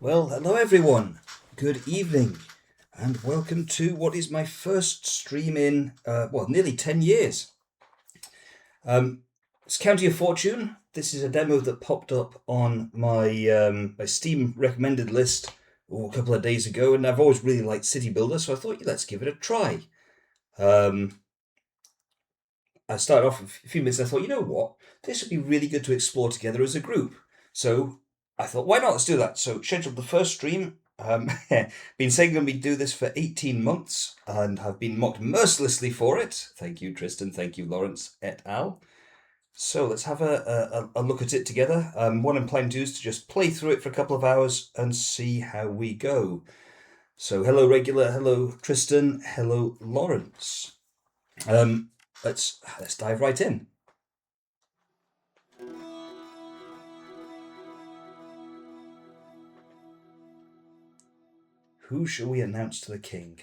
Well, hello everyone. Good evening, and welcome to what is my first stream in nearly 10 years. It's County of Fortune. This is a demo that popped up on my Steam recommended list a couple of days ago, and I've always really liked City Builder, so I thought let's give it a try. I started off a few minutes. And I thought, you know what, this would be really good to explore together as a group. So I thought, why not? Let's do that. So scheduled the first stream. Been saying I'm going to be do this for 18 months and have been mocked mercilessly for it. Thank you, Tristan. Thank you, Lawrence et al. So let's have a look at it together. What I'm planning to do is to just play through it for a couple of hours and see how we go. So hello, regular. Hello, Tristan. Hello, Lawrence. Um, let's dive right in. Who shall we announce to the king?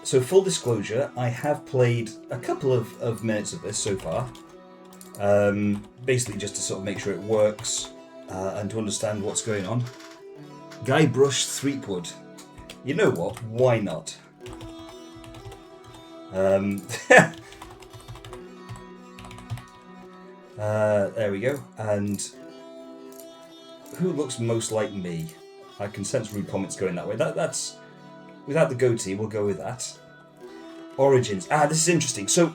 So full disclosure, I have played a couple of minutes of this so far. Basically just to sort of make sure it works and to understand what's going on. Guybrush Threepwood. You know what? Why not? There we go. And who looks most like me? I can sense rude comments going that way. That's without the goatee. We'll go with that. Origins. This is interesting. So,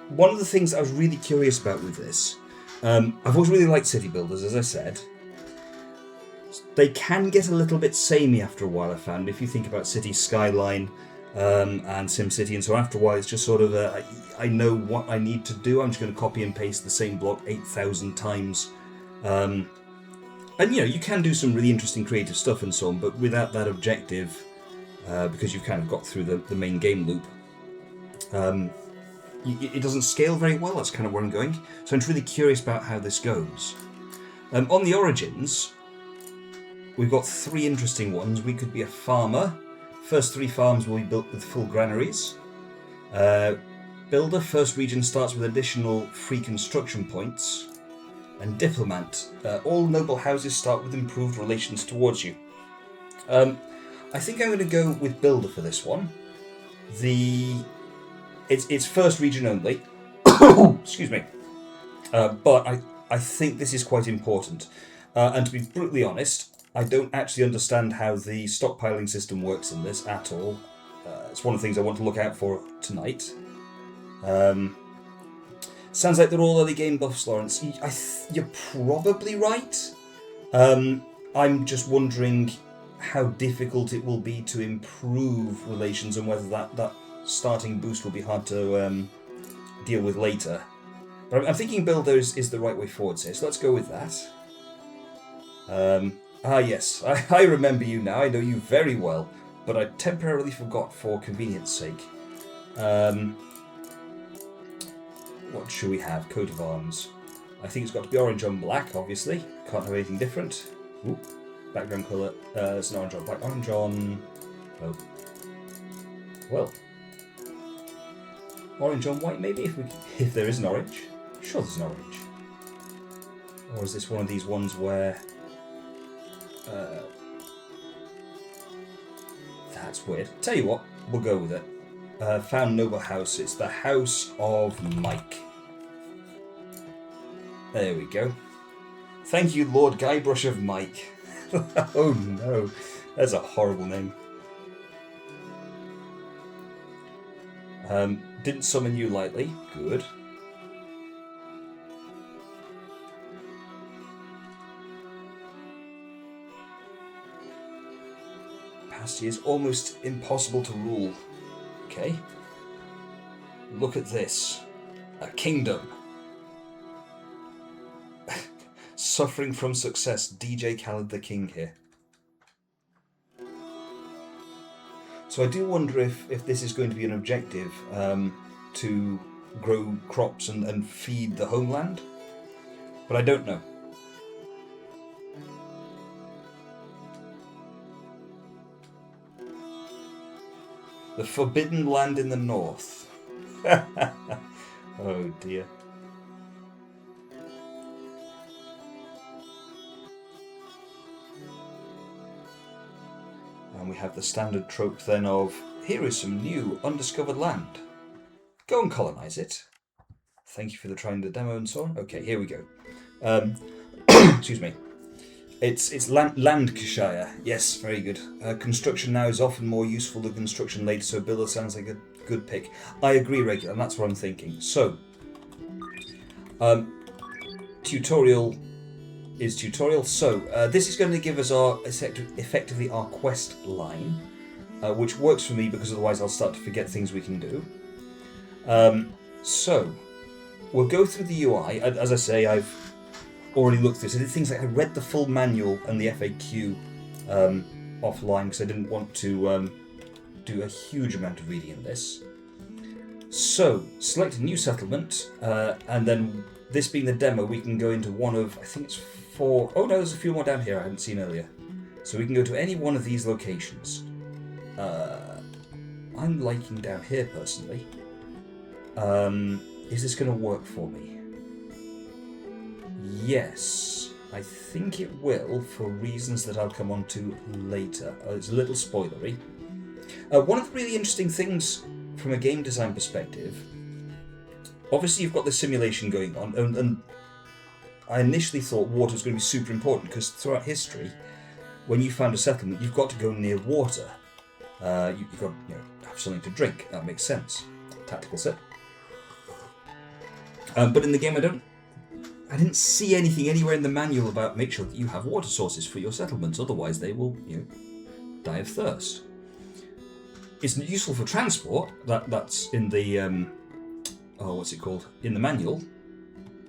one of the things I was really curious about with this, I've always really liked city builders, as I said. They can get a little bit samey after a while, I found. If you think about City Skyline and SimCity, and so after a while, it's just sort of I know what I need to do. I'm just going to copy and paste the same block 8,000 times. And you can do some really interesting creative stuff and so on, but without that objective, because you've kind of got through the main game loop, it doesn't scale very well. That's kind of where I'm going. So I'm really curious about how this goes. On the Origins, we've got three interesting ones. We could be a farmer. First three farms will be built with full granaries. Builder, first region starts with additional free construction points. And diplomat, all noble houses start with improved relations towards you. I think I'm going to go with builder for this one. It's first region only. Excuse me. But I think this is quite important. And to be brutally honest, I don't actually understand how the stockpiling system works in this at all. It's one of the things I want to look out for tonight. Sounds like they're all early game buffs, Lawrence. You're probably right. I'm just wondering how difficult it will be to improve relations and whether that starting boost will be hard to deal with later. But I'm thinking builders is the right way forward here, so let's go with that. Yes, I remember you now. I know you very well, but I temporarily forgot for convenience sake. What should we have? Coat of arms. I think it's got to be orange on black, obviously. Can't have anything different. Ooh, background colour. It's an orange on black. Orange on... Oh. Well. Orange on white, maybe? If there is an orange. Sure there's an orange. Or is this one of these ones where... That's weird. Tell you what, we'll go with it. Found noble house. It's the House of Mike. There we go. Thank you, Lord Guybrush of Mike. Oh no, that's a horrible name. Didn't summon you lightly. Good. Capacity is almost impossible to rule. Okay. Look at this. A kingdom. Suffering from success. DJ Khaled the King here. So I do wonder if this is going to be an objective to grow crops and feed the homeland. But I don't know. The Forbidden Land in the North. Oh dear. And we have the standard trope then of, here is some new undiscovered land. Go and colonise it. Thank you for trying the demo and so on. Okay, here we go. Excuse me. It's Lancashire. Yes, very good. Construction now is often more useful than construction later, so builder sounds like a good pick. I agree, Regular, and that's what I'm thinking. So, tutorial is tutorial. So, this is going to give us our effectively our quest line, which works for me because otherwise I'll start to forget things we can do. So, we'll go through the UI. As I say, I've already looked through this. I did things like I read the full manual and the FAQ offline because I didn't want to do a huge amount of reading in this. So, select a new settlement, and then this being the demo, we can go into one of, I think it's 4, oh no, there's a few more down here I hadn't seen earlier. So we can go to any one of these locations. I'm liking down here personally. Is this going to work for me? Yes, I think it will, for reasons that I'll come on to later. It's a little spoilery. One of the really interesting things from a game design perspective, obviously you've got the simulation going on, and I initially thought water was going to be super important, because throughout history, when you found a settlement, you've got to go near water. You've got to have something to drink. That makes sense. Tactical sip. But in the game, I didn't see anything anywhere in the manual about make sure that you have water sources for your settlements, otherwise they will, die of thirst. It's useful for transport. That's in the what's it called? In the manual,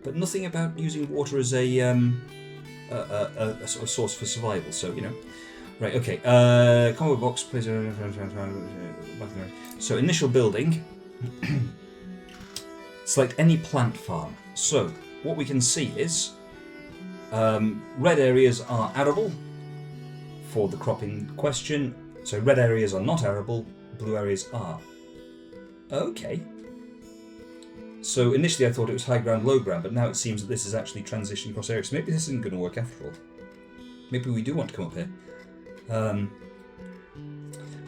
but nothing about using water as a sort of source for survival. So right? Okay. Combo box. Please. So initial building. Select any plant farm. So what we can see is red areas are arable for the crop in question. So red areas are not arable, blue areas are. Okay. So initially I thought it was high ground, low ground, but now it seems that this is actually transition across areas. So maybe this isn't going to work after all. Maybe we do want to come up here.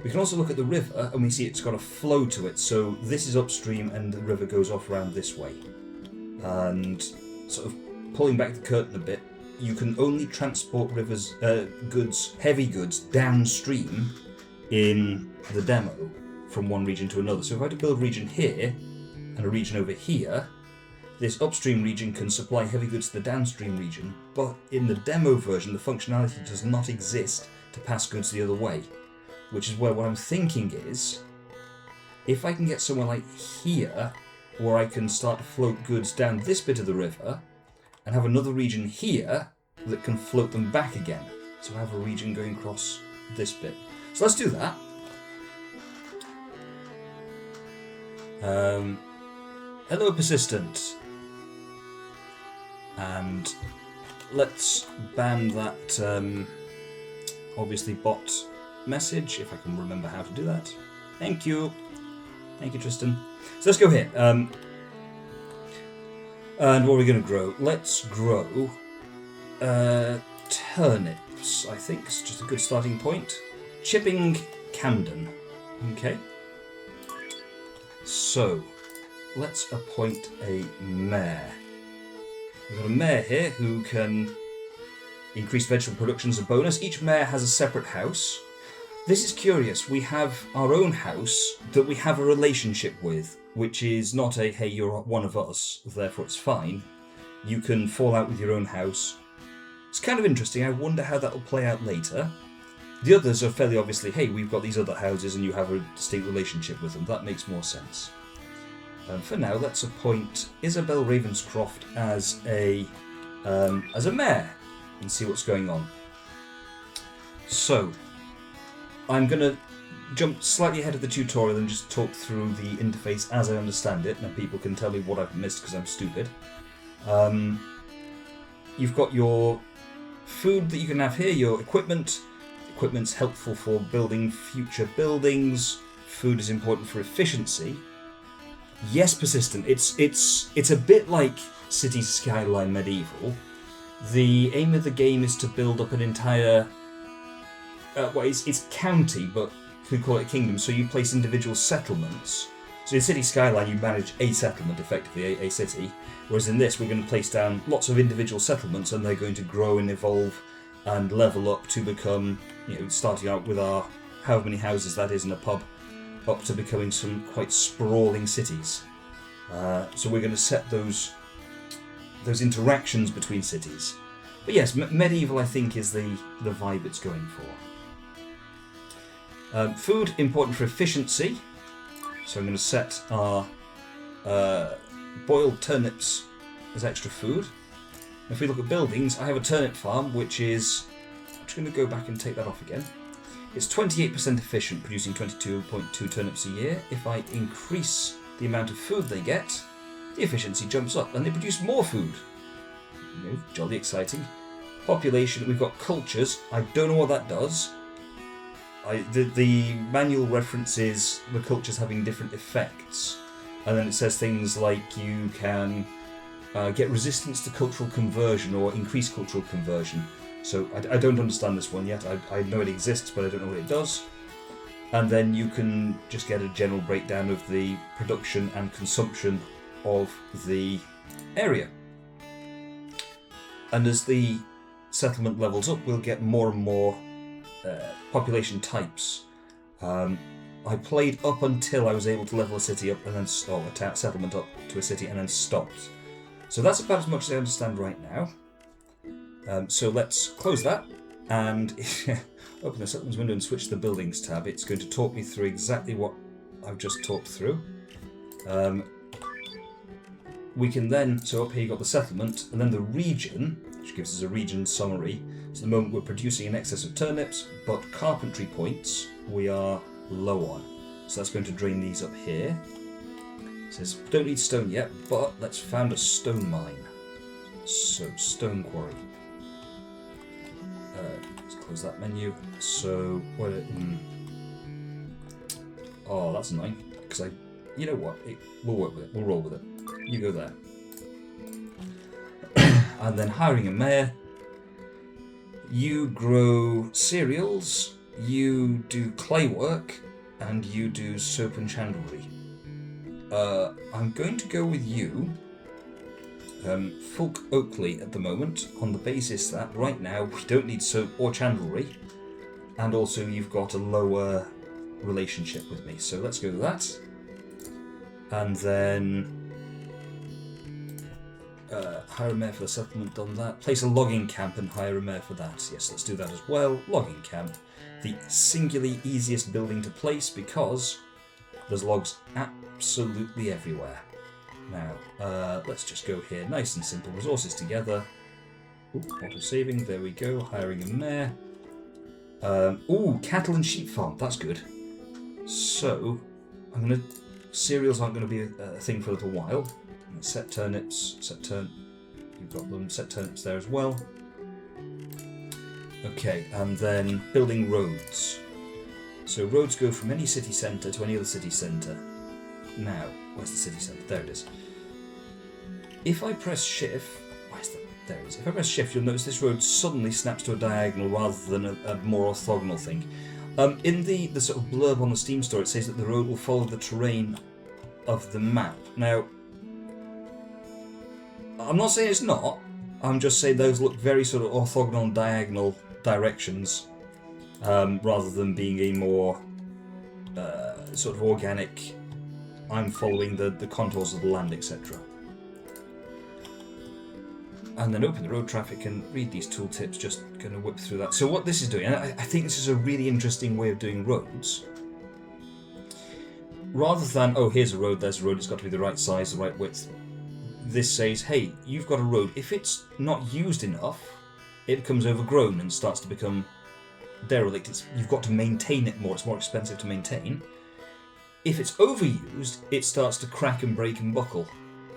We can also look at the river and we see it's got a flow to it. So this is upstream and the river goes off around this way. And sort of pulling back the curtain a bit, you can only transport heavy goods downstream in the demo from one region to another. So if I had to build a region here and a region over here, this upstream region can supply heavy goods to the downstream region, but in the demo version the functionality does not exist to pass goods the other way, which is where what I'm thinking is, if I can get somewhere like here where I can start to float goods down this bit of the river and have another region here that can float them back again. So I have a region going across this bit. So let's do that. Hello, persistent. And let's ban that obviously bot message, if I can remember how to do that. Thank you. Thank you, Tristan. So let's go here. And what are we going to grow? Let's grow turnips, I think. It's just a good starting point. Chipping Camden. Okay. So, let's appoint a mayor. We've got a mayor here who can increase vegetable production as a bonus. Each mayor has a separate house. This is curious. We have our own house that we have a relationship with, which is not a, hey, you're one of us, therefore it's fine. You can fall out with your own house. It's kind of interesting. I wonder how that will play out later. The others are fairly obviously, hey, we've got these other houses and you have a distinct relationship with them. That makes more sense. For now, let's appoint Isabel Ravenscroft as a mayor and see what's going on. So, I'm going to jump slightly ahead of the tutorial and just talk through the interface as I understand it, and people can tell me what I've missed because I'm stupid. You've got your food that you can have here, your equipment. Equipment's helpful for building future buildings. Food is important for efficiency. Yes, persistent. It's a bit like Cities Skyline Medieval. The aim of the game is to build up an entire well, it's county, but we call it a kingdom. So you place individual settlements. So in City Skyline, you manage a settlement, effectively a city. Whereas in this, we're going to place down lots of individual settlements, and they're going to grow and evolve and level up to become, starting out with our however many houses that is in a pub, up to becoming some quite sprawling cities. So we're going to set those interactions between cities. But yes, medieval, I think, is the vibe it's going for. Food, important for efficiency. So I'm going to set our boiled turnips as extra food. If we look at buildings, I have a turnip farm, which is... I'm just going to go back and take that off again. It's 28% efficient, producing 22.2 turnips a year. If I increase the amount of food they get, the efficiency jumps up, and they produce more food. Jolly exciting. Population, we've got cultures. I don't know what that does. The manual references the cultures having different effects, and then it says things like you can get resistance to cultural conversion or increase cultural conversion. So I don't understand this one yet. I know it exists, but I don't know what it does. And then you can just get a general breakdown of the production and consumption of the area. And as the settlement levels up, we'll get more and more population types. I played up until I was able to level a city up and then a settlement up to a city and then stopped. So that's about as much as I understand right now. So let's close that and open the settlements window and switch to the buildings tab. It's going to talk me through exactly what I've just talked through. We can then, so up here you've got the settlement and then the region, which gives us a region summary. So at the moment we're producing in excess of turnips, but carpentry points we are low on. So that's going to drain these up here. It says, don't need stone yet, but let's found a stone mine. So, stone quarry. Let's close that menu. So, oh, that's annoying. Because you know what? We'll work with it. We'll roll with it. You go there. And then hiring a mayor. You grow cereals, you do clay work, and you do soap and chandlery. I'm going to go with you, Fulk Oakley, at the moment, on the basis that right now we don't need soap or chandlery, and also you've got a lower relationship with me. So let's go with that. And then hire a mayor for the settlement, done that. Place a logging camp and hire a mayor for that. Yes, let's do that as well. Logging camp. The singularly easiest building to place because there's logs absolutely everywhere. Now, let's just go here. Nice and simple. Resources together. Auto-saving. There we go. Hiring a mayor. Cattle and sheep farm. That's good. So, cereals aren't going to be a thing for a little while. Set turnips. You've got them. Set turnips there as well. Okay, and then building roads. So roads go from any city centre to any other city centre. Now, where's the city centre? There it is. If I press shift, there it is. If I press shift, you'll notice this road suddenly snaps to a diagonal rather than a more orthogonal thing. In the sort of blurb on the Steam store, it says that the road will follow the terrain of the map. Now, I'm not saying it's not. I'm just saying those look very sort of orthogonal and diagonal directions, rather than being a more sort of organic, I'm following the contours of the land, etc. And then open the road traffic and read these tooltips, just going to whip through that. So what this is doing, and I think this is a really interesting way of doing roads, rather than, oh, here's a road, there's a road, it's got to be the right size, the right width. This says, hey, you've got a road. If it's not used enough, it becomes overgrown and starts to become derelict. You've got to maintain it more. It's more expensive to maintain. If it's overused, it starts to crack and break and buckle,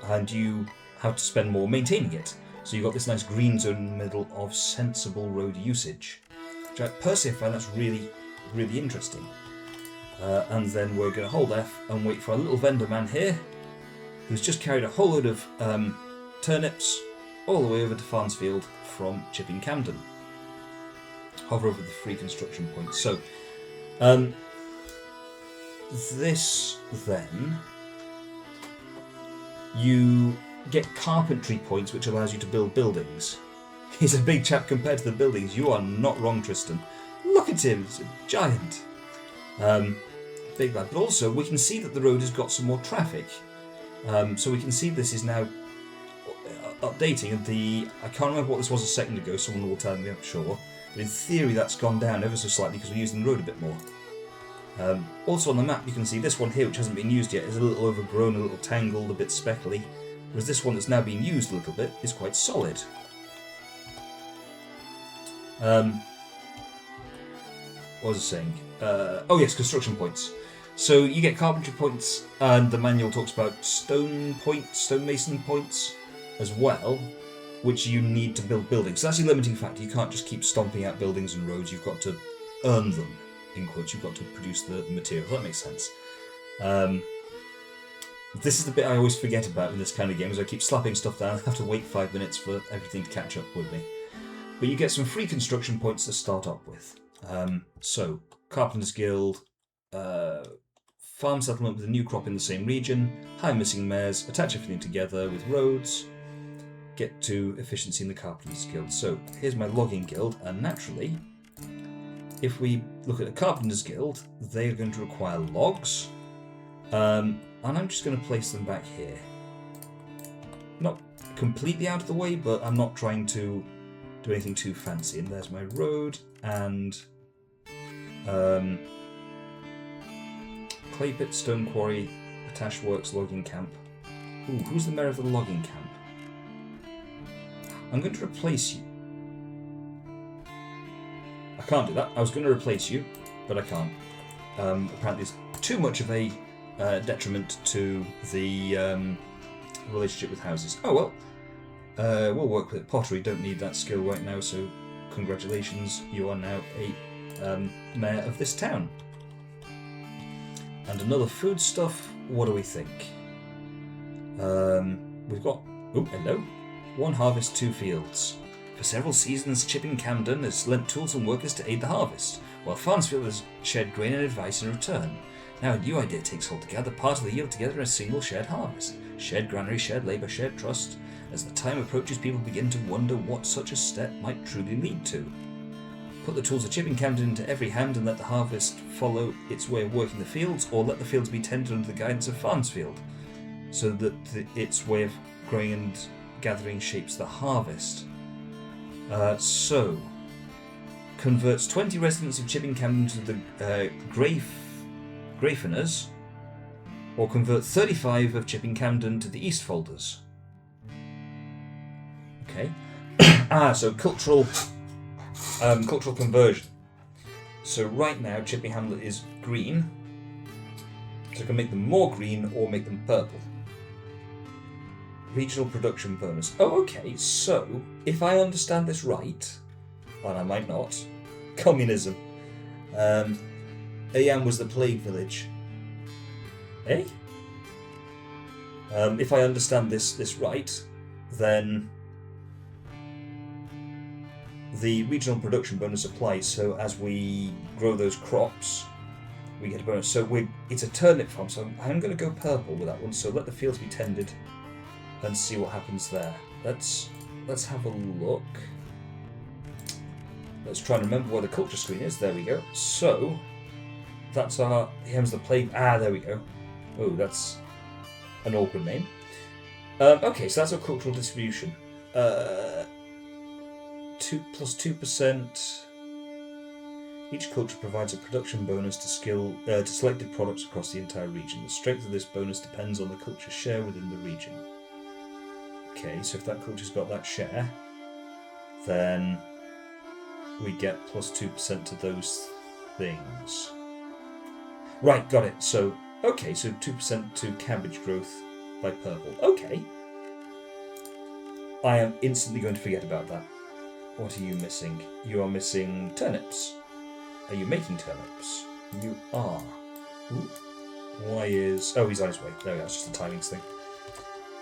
and you have to spend more maintaining it. So you've got this nice green zone in the middle of sensible road usage, which I personally find that's really, really interesting. And then we're going to hold F and wait for our little vendor man here, who's just carried a whole load of turnips all the way over to Farnsfield from Chipping Camden. hover over the free construction points. So, this then, you get carpentry points, which allows you to build buildings. He's a big chap compared to the buildings. You are not wrong, Tristan. Look at him, he's a giant. Big lad. But also, we can see that the road has got some more traffic. So we can see this is now updating. I can't remember what this was a second ago, someone will tell me, I'm sure. But in theory, that's gone down ever so slightly because we're using the road a bit more. Also on the map, you can see this one here, which hasn't been used yet, is a little overgrown, a little tangled, a bit speckly. Whereas this one that's now being used a little bit is quite solid. What was I saying? Oh yes, construction points. So you get carpentry points, and the manual talks about stonemason points as well, which you need to build buildings. So that's your limiting factor. You can't just keep stomping out buildings and roads. You've got to earn them, in quotes. You've got to produce the materials. That makes sense. This is the bit I always forget about in this kind of game, is I keep slapping stuff down. I have to wait 5 minutes for everything to catch up with me. But you get some free construction points to start up with. So, Carpenter's Guild, farm settlement with a new crop in the same region, hire missing mares, attach everything together with roads, get to efficiency in the Carpenter's Guild. So, here's my logging guild, and naturally, if we look at the Carpenter's Guild, they are going to require logs, and I'm just going to place them back here. Not completely out of the way, but I'm not trying to do anything too fancy. And there's my road, and clay pit, stone quarry, potash works, logging camp. Ooh, who's the mayor of the logging camp? I'm going to replace you. I can't do that. I was going to replace you, but I can't. Apparently it's too much of a detriment to the relationship with houses. Oh well. We'll work with pottery. Don't need that skill right now, so congratulations. You are now a mayor of this town. And another foodstuff. What do we think? We've got... Oh, hello. 1 harvest, 2 fields. For several seasons, Chipping Camden has lent tools and workers to aid the harvest, while Farnsfield has shared grain and advice in return. Now a new idea takes hold to gather part of the yield together in a single shared harvest. Shared granary, shared labour, shared trust. As the time approaches, people begin to wonder what such a step might truly lead to. Put the tools of Chipping Camden into every hand and let the harvest follow its way of working the fields, or let the fields be tended under the guidance of Farnsfield, so that its way of growing and gathering shapes the harvest. So, converts 20 residents of Chipping Camden to the Grafeners, or convert 35 of Chipping Camden to the Eastfolders. Okay. So cultural conversion. So right now, Chipping Hamlet is green. So I can make them more green or make them purple. Regional production bonus. Oh, okay. So if I understand this right, and I might not, communism. Ayam was the plague village. Eh? If I understand this right, then the regional production bonus applies, so as we grow those crops, we get a bonus. So it's a turnip farm, so I'm going to go purple with that one, so let the fields be tended and see what happens there. Let's have a look. Let's try and remember where the culture screen is. There we go. So, that's our... Here's the plague... there we go. Oh, that's an awkward name. Okay, so that's our cultural distribution. 2 plus 2%. Each culture provides a production bonus to selected products across the entire region. The strength of this bonus depends on the culture share within the region. Okay, so if that culture's got that share, then we get plus 2% to those things. Right, got it. So, okay, so 2% to cabbage growth by purple. Okay. I am instantly going to forget about that. What are you missing? You are missing turnips. Are you making turnips? You are. Ooh. Why is... Oh, he's on his way. There we go, it's just a timings thing.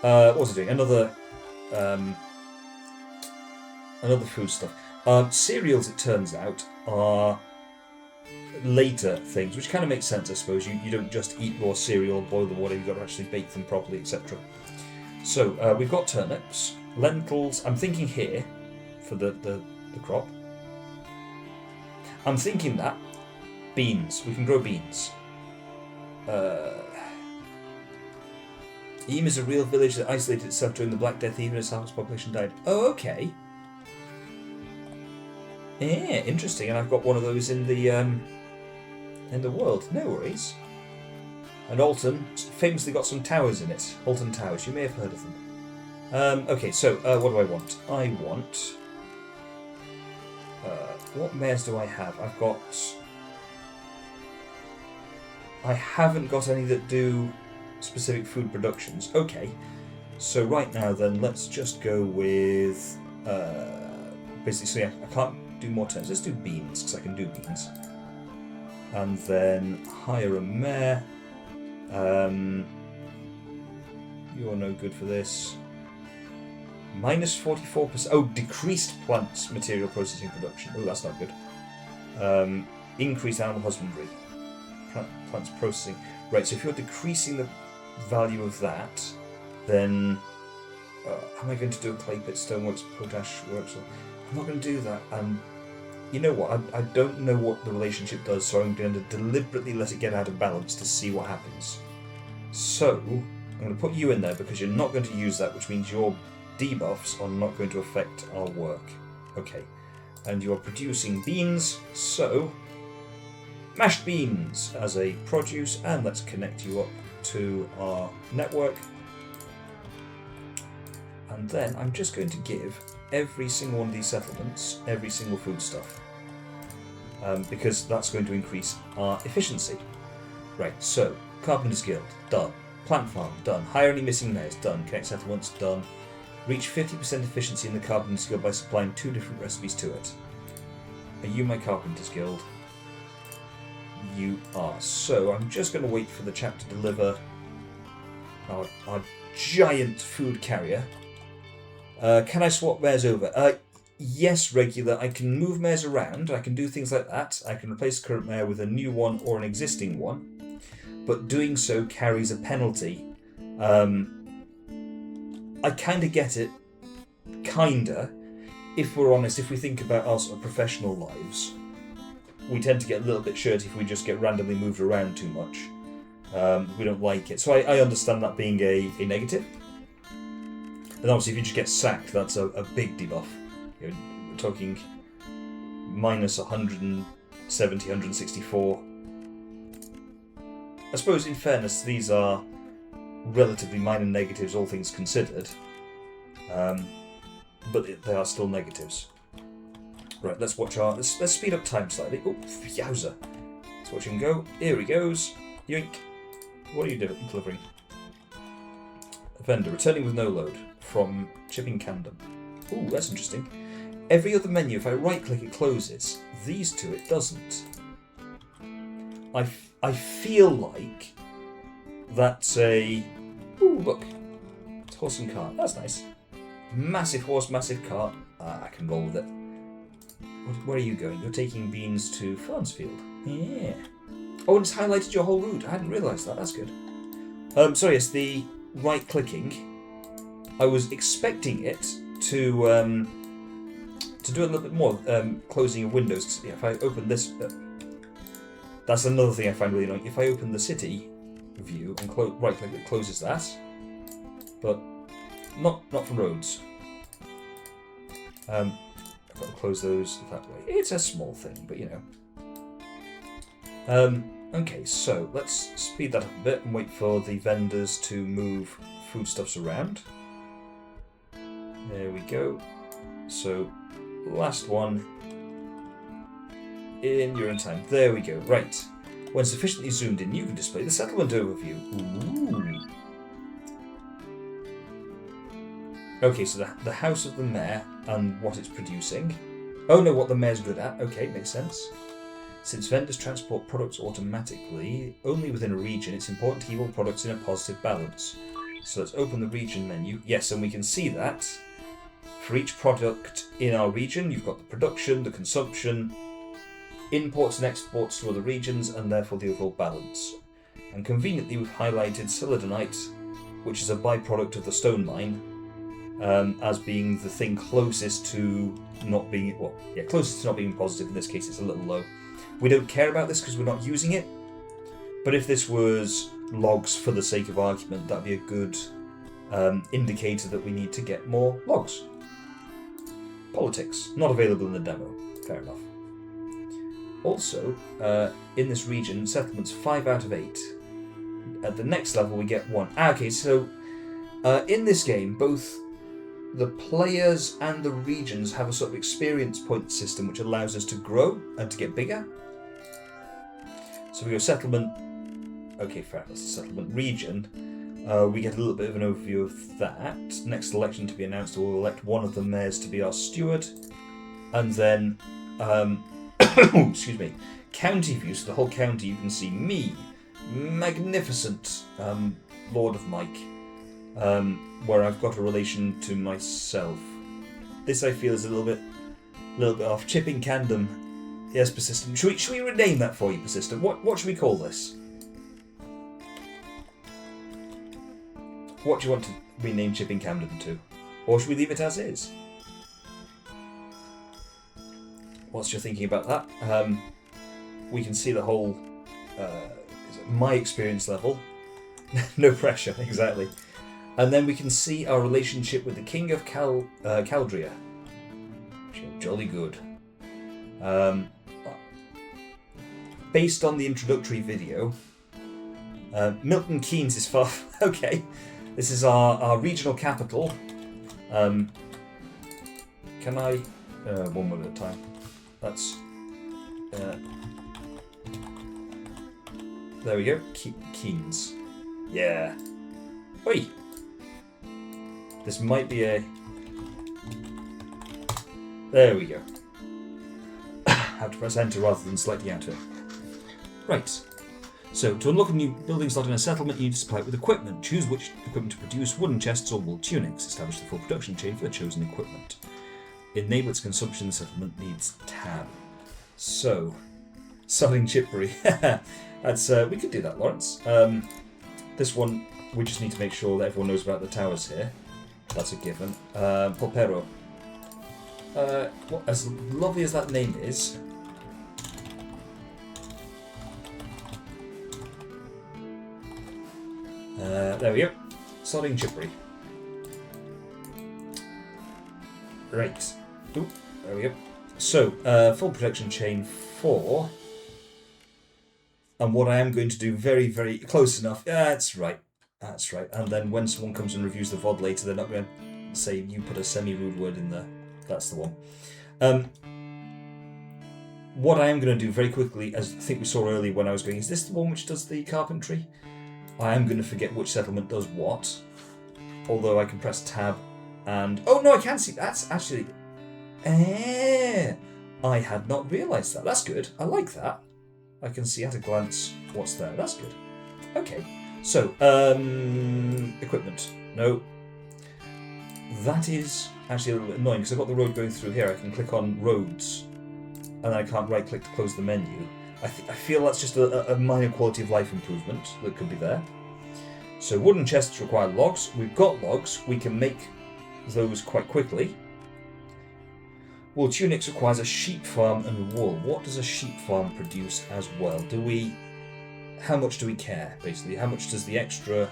What's he doing? Another food stuff. Cereals, it turns out, are later things, which kind of makes sense, I suppose. You don't just eat raw cereal, boil them, whatever. You've got to actually bake them properly, etc. So we've got turnips, lentils. I'm thinking here for the crop. I'm thinking that beans. We can grow beans. Eam is a real village that isolated itself during the Black Death, even as half its population died. Oh, okay. Yeah, interesting. And I've got one of those in the world. No worries. And Alton famously got some towers in it. Alton Towers. You may have heard of them. Okay, so what do I want? I want. What mares do I have? I haven't got any that do specific food productions. Okay, so right now then, let's just go with basically. So yeah, I can't do more turns. Let's do beans because I can do beans, and then hire a mare. You're no good for this. Minus 44%. Oh, decreased plants material processing production. Oh, that's not good. Increased animal husbandry. Plants processing. Right, so if you're decreasing the value of that, then am I going to do a clay pit, stoneworks, potash works? I'm not going to do that. You know what? I don't know what the relationship does, so I'm going to deliberately let it get out of balance to see what happens. So I'm going to put you in there because you're not going to use that, which means your debuffs are not going to affect our work. Okay, and you're producing beans, so mashed beans as a produce, and let's connect you up to our network. And then I'm just going to give every single one of these settlements every single foodstuff, because that's going to increase our efficiency. Right, so Carpenter's Guild, done. Plant Farm, done. Hire any missing mares, done. Connect settlements, done. Reach 50% efficiency in the Carpenter's Guild by supplying 2 different recipes to it. Are you my Carpenter's Guild? You are. So I'm just going to wait for the chap to deliver our giant food carrier. Can I swap mares over? Yes, regular. I can move mares around. I can do things like that. I can replace the current mare with a new one or an existing one. But doing so carries a penalty. I kind of get it. Kinda. If we're honest, if we think about our sort of professional lives, we tend to get a little bit shirty if we just get randomly moved around too much. We don't like it. So I understand that being a negative. And obviously if you just get sacked, that's a big debuff. We're talking minus 170, 164. I suppose in fairness, these are relatively minor negatives, all things considered. But they are still negatives. Right, let's watch our... Let's speed up time slightly. Oh, yowza. Let's watch him go. Here he goes. Yoink. What are you delivering? A vendor, returning with no load from Chipping Candom. Ooh, that's interesting. Every other menu, if I right-click, it closes. These two, it doesn't. I feel like that's a... Ooh, look. It's horse and cart. That's nice. Massive horse, massive cart. I can roll with it. Where are you going? You're taking beans to Farnsfield. Yeah. Oh, and it's highlighted your whole route. I hadn't realised that. That's good. So yes, the right-clicking. I was expecting it to do a little bit more, closing of windows. 'Cause, yeah, if I open this... that's another thing I find really annoying. If I open the city view and right-click, it closes that. But not from roads. I've got to close those that way. It's a small thing, but you know. Okay, so let's speed that up a bit and wait for the vendors to move foodstuffs around. There we go. So, last one. You're in time. There we go. Right. When sufficiently zoomed in, you can display the settlement overview. Ooh. Okay, so the House of the Mayor and what it's producing. Oh no, what the Mayor's good at. Okay, makes sense. Since vendors transport products automatically, only within a region, it's important to keep all products in a positive balance. So let's open the region menu. Yes, and we can see that for each product in our region, you've got the production, the consumption, imports and exports to other regions, and therefore the overall balance. And conveniently, we've highlighted Celadanite, which is a byproduct of the stone mine, as being the thing closest to not being, closest to not being positive. In this case, it's a little low. We don't care about this because we're not using it, but if this was logs for the sake of argument, that'd be a good indicator that we need to get more logs. Politics, not available in the demo. Fair enough. Also, in this region, settlements 5 out of 8. At the next level, we get 1. Okay, so in this game, both the players and the regions have a sort of experience point system which allows us to grow and to get bigger. So we go settlement. Okay, fair enough. Settlement region. We get a little bit of an overview of that. Next election to be announced, we'll elect one of the mayors to be our steward, and then excuse me, county view. So the whole county, you can see me, magnificent Lord of Mike, where I've got a relation to myself. This I feel is a little bit off. Chipping Candom. Yes, Persistent. Should we rename that for you, Persistent? What should we call this? What do you want to rename Chipping Camden to? Or should we leave it as is? Whilst you're thinking about that, we can see the whole my experience level. No pressure, exactly. And then we can see our relationship with the King of Caldria. Jolly good. Based on the introductory video, Milton Keynes is far... Okay, this is our regional capital. Can I... one more at a time. That's... there we go. Keynes. Yeah. Oi! This might be a... There we go. Have to press enter rather than selecting out it. Right. So, to unlock a new building slot in a settlement, you need to supply it with equipment. Choose which equipment to produce, wooden chests or wool tunics. Establish the full production chain for the chosen equipment. Enable its consumption, the settlement needs tab. So, selling chippery. That's we could do that, Lawrence. This one, we just need to make sure that everyone knows about the towers here. That's a given. Polpero. As lovely as that name is... there we go. Sodding chippery. Right. Ooh, there we go. So, full protection chain 4. And what I am going to do very, very close enough. That's right. That's right. And then when someone comes and reviews the VOD later, they're not going to say you put a semi-rude word in there. That's the one. What I am going to do very quickly, as I think we saw earlier when I was going, is this the one which does the carpentry? I am going to forget which settlement does what. Although I can press tab and... Oh no, I can see. That's actually... I had not realised that. That's good. I like that. I can see at a glance what's there. That's good. Okay. So, equipment. No. That is actually a little bit annoying because I've got the road going through here. I can click on roads and then I can't right click to close the menu. I feel that's just a minor quality of life improvement that could be there. So wooden chests require logs. We've got logs. We can make those quite quickly. Wool tunics requires a sheep farm and wool. What does a sheep farm produce as well? How much do we care, basically? How much does the extra...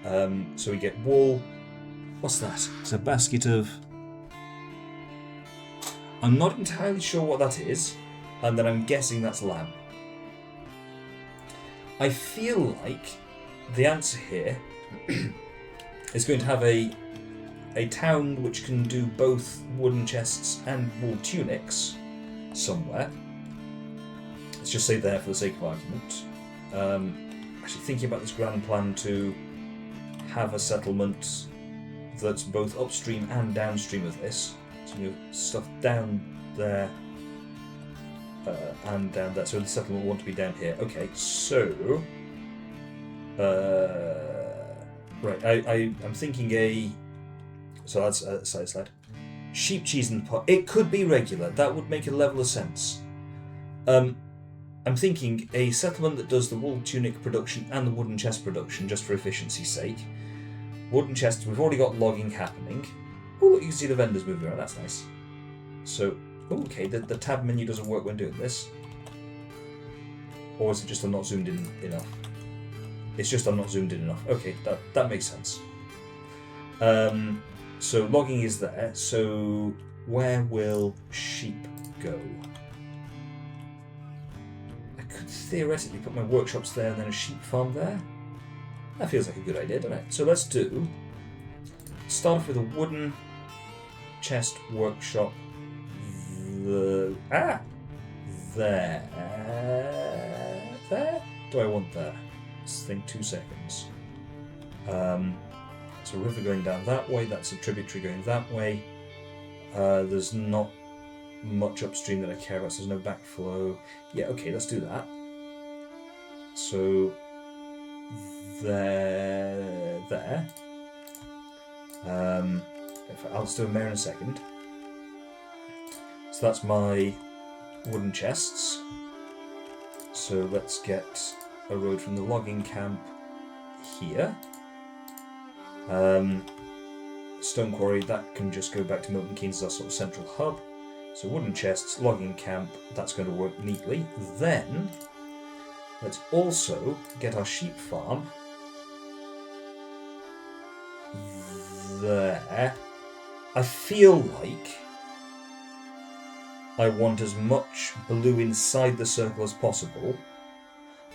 so we get wool. What's that? It's a basket of... I'm not entirely sure what that is. And then I'm guessing that's lamb. I feel like the answer here is going to have a town which can do both wooden chests and wool tunics somewhere. Let's just say there for the sake of argument. Actually thinking about this grand plan to have a settlement that's both upstream and downstream of this. So you have stuff down there and down there. So the settlement will want to be down here. Okay, so right, I'm thinking a... So that's a side slide. Sheep cheese in the pot. It could be regular. That would make a level of sense. I'm thinking a settlement that does the wool tunic production and the wooden chest production, just for efficiency's sake. Wooden chests, we've already got logging happening. Oh, look, you can see the vendors moving around, that's nice. So, okay, the tab menu doesn't work when doing this. Or is it just I'm not zoomed in enough? It's just I'm not zoomed in enough. Okay, that makes sense. So logging is there, so where will sheep go? Could theoretically put my workshops there and then a sheep farm there. That feels like a good idea, doesn't it? So let's start off with a wooden chest workshop. There. Do I want there? Let's think 2 seconds. So a river going down that way, that's a tributary going that way. There's not much upstream that I care about, so there's no backflow. Yeah, okay, let's do that. So there. I'll do a mare in a second. So that's my wooden chests. So let's get a road from the logging camp here. Stone quarry, that can just go back to Milton Keynes as our sort of central hub. So wooden chests, logging camp, that's going to work neatly. Then let's also get our sheep farm there. I feel like I want as much blue inside the circle as possible,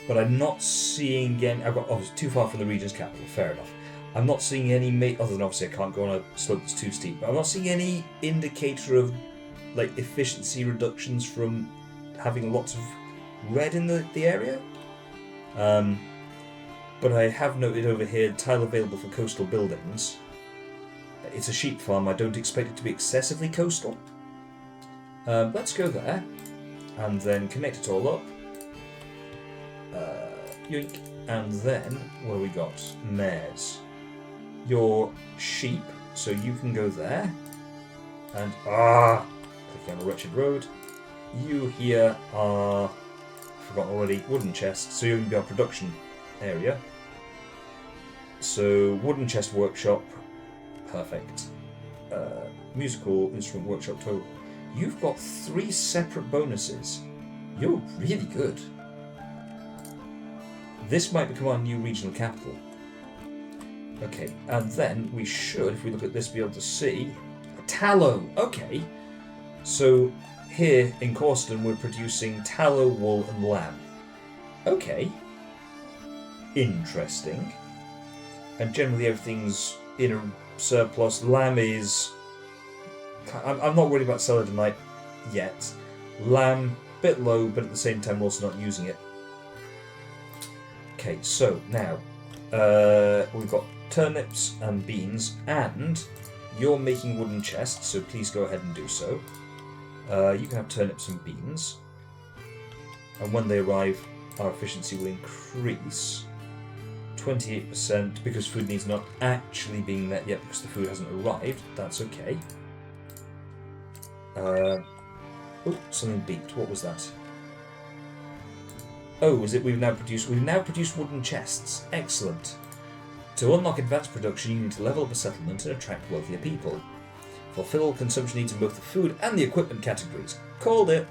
but I'm not seeing any. I've got obviously too far from the region's capital. Fair enough. I'm not seeing any. Other than obviously I can't go on a slope that's too steep. But I'm not seeing any indicator of like efficiency reductions from having lots of red in the area. But I have noted over here tile available for coastal buildings. It's a sheep farm. I don't expect it to be excessively coastal. Let's go there and then connect it all up. Yoink. And then what have we got? Mares. Your sheep, so you can go there. And clicking on a wretched road. You here are, forgotten already, wooden chests, so you're going to be our production area. So wooden chest workshop, perfect. Musical instrument workshop total. You've got 3 separate bonuses. You're really good. This might become our new regional capital. Okay, and then we should, if we look at this, be able to see tallow. Okay, so here in Corston we're producing tallow, wool, and lamb. Okay, interesting. And generally everything's in a surplus. Lamb is. I'm not worried about celadonite yet. Lamb, bit low, but at the same time also not using it. Okay, so now we've got turnips and beans, and you're making wooden chests, so please go ahead and do so. You can have turnips and beans, and when they arrive, our efficiency will increase 28% because food needs not actually being met yet because the food hasn't arrived. That's okay. Oh, something beeped. What was that? Oh, is it we've now produced wooden chests. Excellent. To unlock advanced production, you need to level up a settlement and attract wealthier people. Fulfill all consumption needs in both the food and the equipment categories. Called it.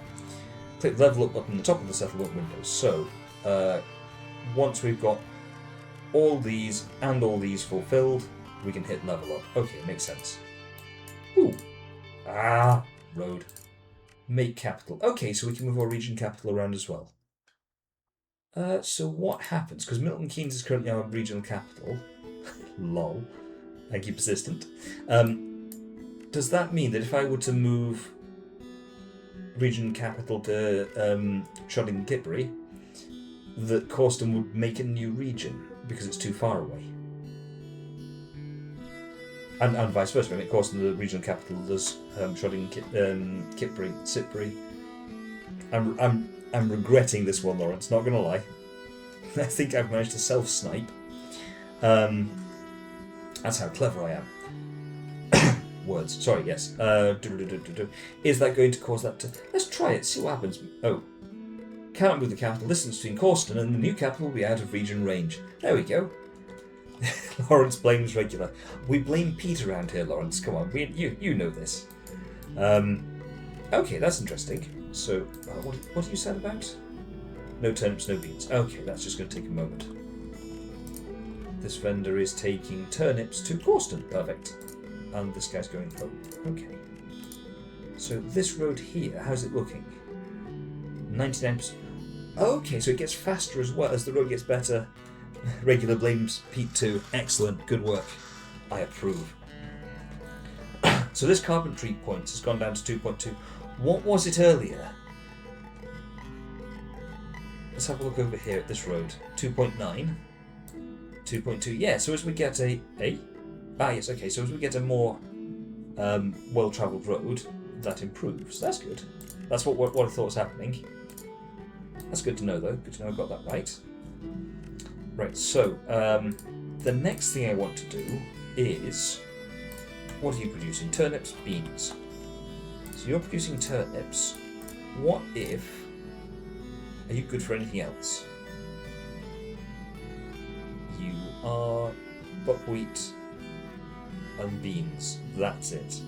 Click the level up button at the top of the settlement window. So, once we've got all these and all these fulfilled, we can hit level up. Okay, makes sense. Ooh. Road. Make capital. Okay, so we can move our region capital around as well. So what happens? Because Milton Keynes is currently our regional capital. Lol. Thank you, persistent. Does that mean that if I were to move region capital to Shodding and Kipbury, that Corston would make a new region because it's too far away? And vice versa. I mean, Corston, the regional capital, does Shodding, Kipbury, Sitbury. I'm regretting this one, Lawrence, not going to lie. I think I've managed to self-snipe. That's how clever I am. words. Sorry, yes. Is that going to cause that to... Let's try it, see what happens. Oh. Cannot move the capital distance between Causton and the new capital will be out of region range. There we go. Lawrence blames regular. We blame Pete around here, Lawrence. Come on, you know this. Okay, that's interesting. So, what you said about? No turnips, no beans. Okay, that's just going to take a moment. This vendor is taking turnips to Causton. Perfect. And this guy's going home. Okay. So this road here, how's it looking? 99%. Okay, so it gets faster as well as the road gets better. Regular blames Pete too. Excellent. Good work. I approve. So this carpentry point has gone down to 2.2. What was it earlier? Let's have a look over here at this road. 2.9. 2.2. Yeah, so as we get yes, okay, so as we get a more well-travelled road, that improves. That's good. That's what I thought was happening. That's good to know, though. Good to know I got that right. Right, so the next thing I want to do is... What are you producing? Turnips, beans. So you're producing turnips. What if... Are you good for anything else? You are buckwheat and beans. That's it.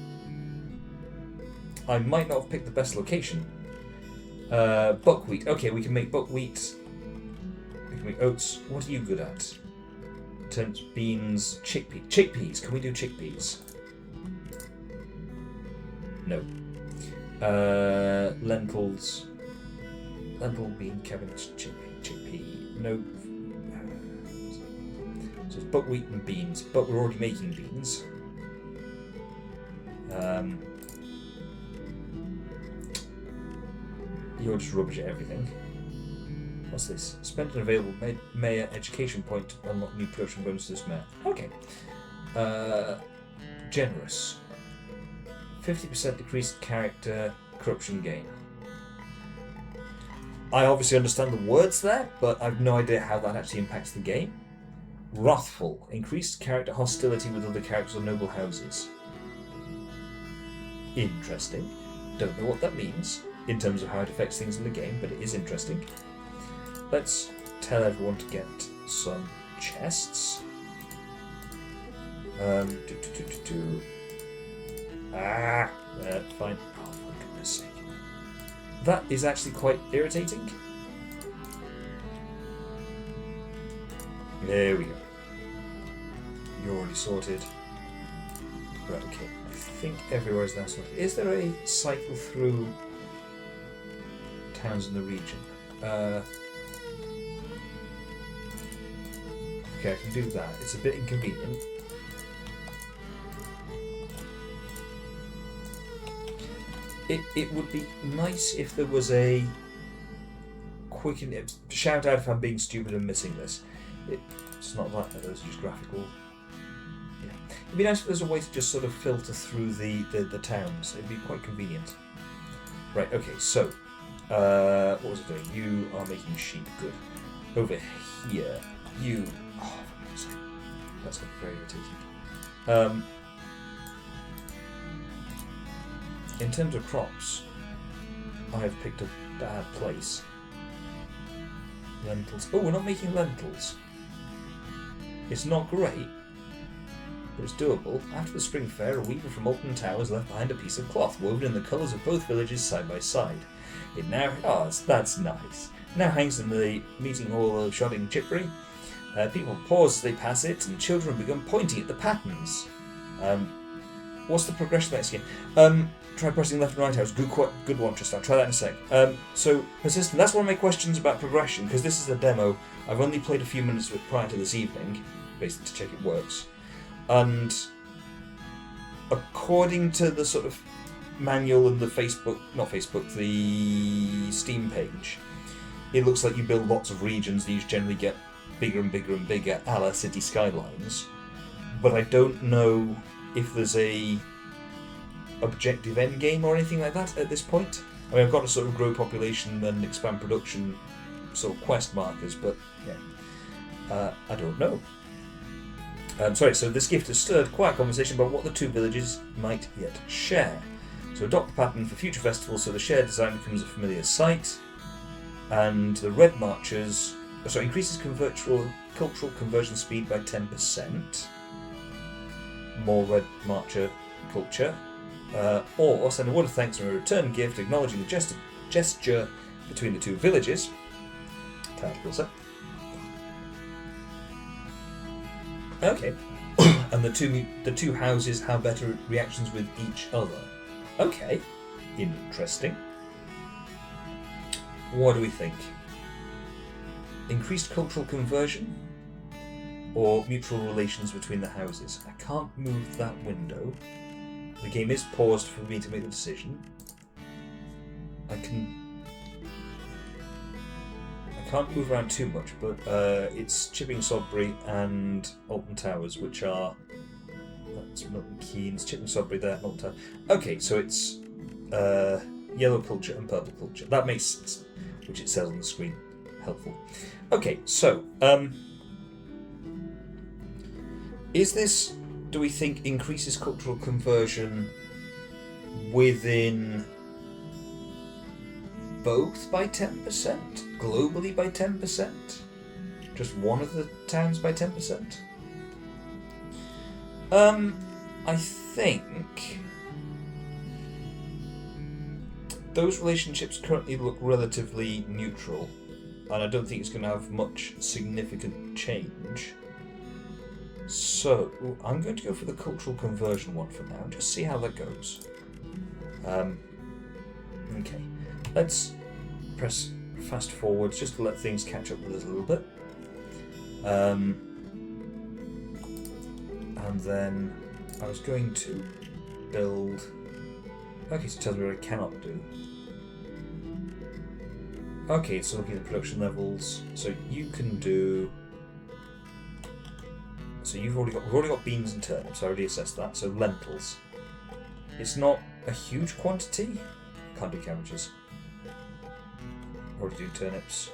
I might not have picked the best location. Buckwheat. Okay, we can make buckwheat. We can make oats. What are you good at? Turnips, beans, chickpeas. Chickpeas. Can we do chickpeas? No. Lentils. Lentil, bean, cabbage, chickpea. No. So it's buckwheat and beans, but we're already making beans. You're just rubbish at everything. What's this? Spend an available mayor education point to unlock new production bonuses. Mayor. Okay. Generous. 50% decreased character corruption gain. I obviously understand the words there, but I've no idea how that actually impacts the game. Wrathful. Increased character hostility with other characters or noble houses. Interesting. Don't know what that means in terms of how it affects things in the game, but it is interesting. Let's tell everyone to get some chests. Fine. Oh, for goodness sake. That is actually quite irritating. There we go. You're already sorted. Right, okay. I think everywhere is now sorted. Is there a cycle through towns in the region? Okay, I can do that. It's a bit inconvenient. It would be nice if there was a quick... Shout out if I'm being stupid and missing this. It's not that, though, it's just graphical. Yeah. It'd be nice if there's a way to just sort of filter through the towns. It'd be quite convenient. Right, okay, so... what was it doing? You are making sheep. Good. Over here, you... Oh, for goodness sake. That's going to be very irritating. In terms of crops, I have picked a bad place. Lentils. Oh, we're not making lentils. It's not great, but it's doable. After the spring fair, a weaver from Alton Towers left behind a piece of cloth woven in the colours of both villages side by side. It now... Oh, that's nice. Now hangs in the meeting hall of Shodding Chipbury. People pause as they pass it, and children begin pointing at the patterns. What's the progression of that skin? Try pressing left and right arrows. Good one, Tristan. I'll try that in a sec. So, persistent. That's one of my questions about progression, because this is a demo. I've only played a few minutes of it prior to this evening, basically to check it works. And according to the sort of manual and the the Steam page, it looks like you build lots of regions. These generally get bigger and bigger and bigger, a la City Skylines. But I don't know if there's a objective end game or anything like that at this point. I mean, I've got to sort of grow population and expand production sort of quest markers, but yeah, I don't know. Sorry, so this gift has stirred quiet conversation about what the two villages might yet share. So adopt the pattern for future festivals so the shared design becomes a familiar sight. And the Red Marchers... increases cultural conversion speed by 10%. More Red Marcher culture. Or send a word of thanks and a return gift acknowledging the gesture between the two villages. Okay. And the two houses have better reactions with each other. Okay. Interesting. What do we think? Increased cultural conversion? Or mutual relations between the houses? I can't move that window. The game is paused for me to make the decision. I can't move around too much, but it's Chipping Sodbury and Alton Towers, which are... That's Milton Keynes, Chipping Sodbury there, Alton Towers. Okay, so it's yellow culture and purple culture. That makes sense, which it says on the screen. Helpful. Okay, so... is this, do we think, increases cultural conversion within... both by 10%? Globally by 10%? Just one of the towns by 10%? I think those relationships currently look relatively neutral, and I don't think it's going to have much significant change. So I'm going to go for the cultural conversion one for now, just see how that goes. Okay. Let's press fast forward just to let things catch up with us a little bit. And then I was going to build... Okay, so it tells me what I cannot do. Okay, so looking at the production levels, so you can do... So we've already got beans and turnips, I already assessed that, so lentils. It's not a huge quantity. Can't do cabbages. Already do turnips.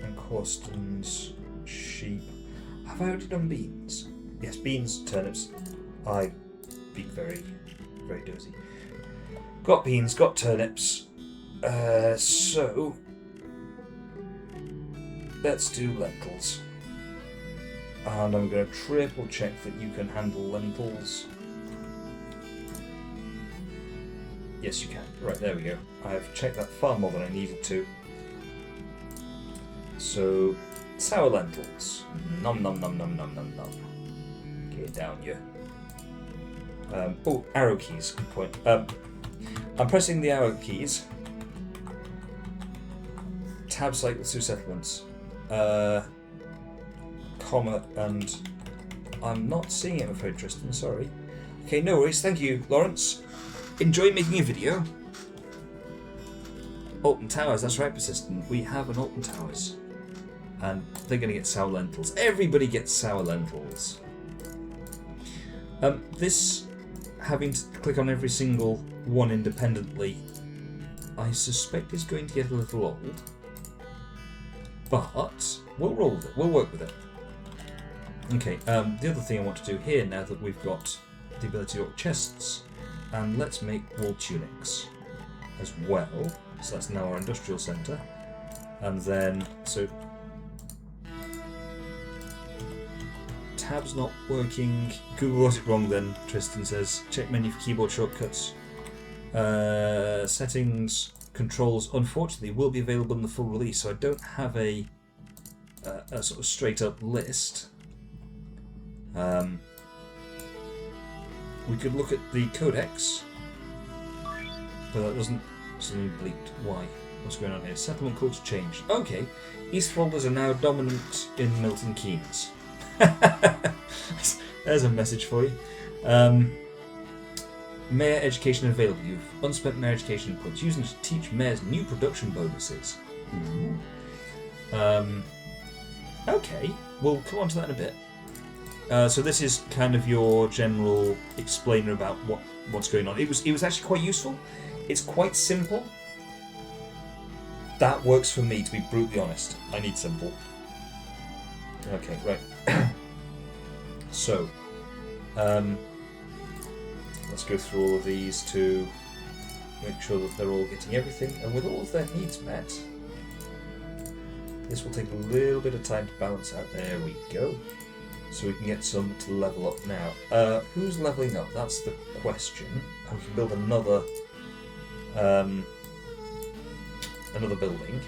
And Corstons, sheep. Have I already done beans? Yes, beans, turnips. I be very, very dozy. Got beans, got turnips. So let's do lentils. And I'm going to triple check that you can handle lentils. Yes, you can. Right, there we go. I've checked that far more than I needed to. So, sour lentils. Nom nom nom nom nom nom nom. Get down, you. Oh, arrow keys. Good point. I'm pressing the arrow keys. Tab select the two settlements. Comma, and I'm not seeing it, I'm afraid, Tristan. Sorry. Okay, no worries. Thank you, Lawrence. Enjoy making a video. Alton Towers, that's right, Persistent. We have an Alton Towers. And they're going to get sour lentils. Everybody gets sour lentils. This, having to click on every single one independently, I suspect is going to get a little old. But we'll roll with it. We'll work with it. Okay, the other thing I want to do here, now that we've got the ability to order chests, and let's make wool tunics as well. So that's now our industrial centre. And then, so tab's not working. Google got it wrong then, Tristan says. Check menu for keyboard shortcuts. Settings, controls, unfortunately, will be available in the full release, so I don't have a sort of straight up list. We could look at the codex, but that doesn't suddenly bleeped. Why? What's going on here? Settlement codes changed. Okay, East Folders are now dominant in Milton Keynes. There's a message for you. Mayor education available. You've unspent mayor education inputs. Using to teach mayors new production bonuses. Okay, we'll come on to that in a bit. So this is kind of your general explainer about what's going on. It was actually quite useful. It's quite simple. That works for me, to be brutally honest. I need simple. Okay, right. So, let's go through all of these to make sure that they're all getting everything. And with all of their needs met, this will take a little bit of time to balance out. There we go. So we can get some to level up now. Who's leveling up? That's the question. And we can build another building.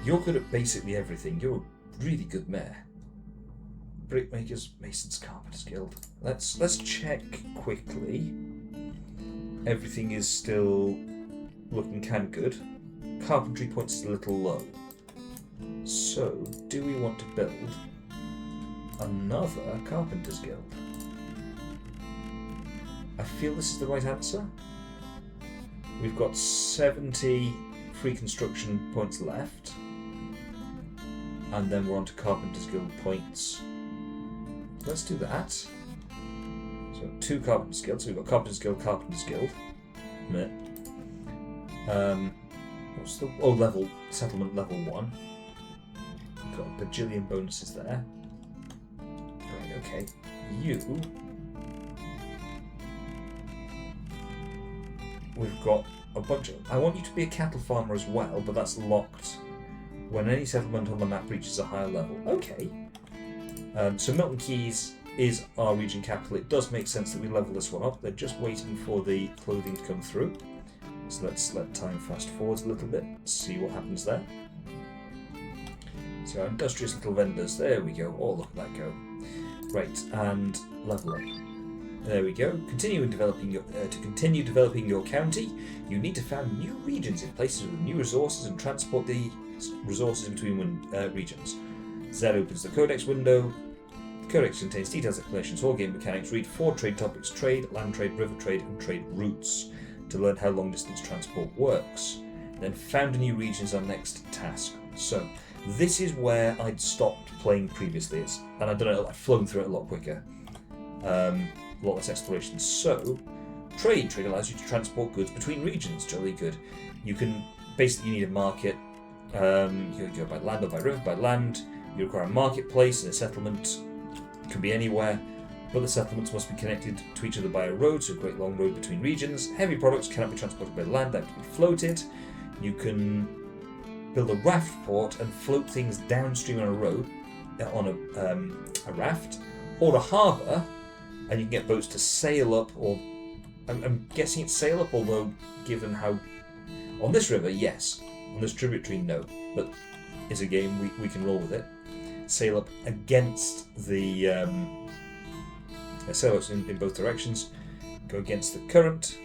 You're good at basically everything. You're a really good mayor. Brickmakers, Masons, Carpenters Guild. Let's check quickly. Everything is still looking kind of good. Carpentry points is a little low. So, do we want to build another Carpenters Guild? I feel this is the right answer. We've got 70 free construction points left. And then we're on to Carpenters Guild points. Let's do that. So 2 Carpenters Guild. So we've got Carpenters Guild, Carpenters Guild. What's the level settlement level 1? We've got a bajillion bonuses there. Right, okay. We've got a bunch of... I want you to be a cattle farmer as well, but that's locked when any settlement on the map reaches a higher level. Okay. So Milton Keyes is our region capital. It does make sense that we level this one up. They're just waiting for the clothing to come through. So let's let time fast forward a little bit, see what happens there. So our industrious little vendors, there we go. Oh, look at that go. Right, and level up. There we go. To continue developing your county, you need to found new regions in places with new resources and transport the resources between regions. Z opens the Codex window. The Codex contains detailed explanations for all game mechanics. Read 4 trade topics: trade, land trade, river trade, and trade routes to learn how long distance transport works. Then found a new region is our next task. So this is where I'd stopped playing previously, and I don't know, I've flown through it a lot quicker. A lot less exploration. So trade allows you to transport goods between regions. Jolly good. You need a market. You go by land or by river. By land, you require a marketplace, and a settlement can be anywhere, but the settlements must be connected to each other by a road, so a great long road between regions. Heavy products cannot be transported by land, they have to be floated. You can build a raft port and float things downstream on a road, on a raft, or a harbour, and you can get boats to sail up, or I'm guessing it's sail up, although given how... On this river, yes. On this tributary, no. But it's a game, we can roll with it. Sail up against the... sail up in both directions. Go against the current.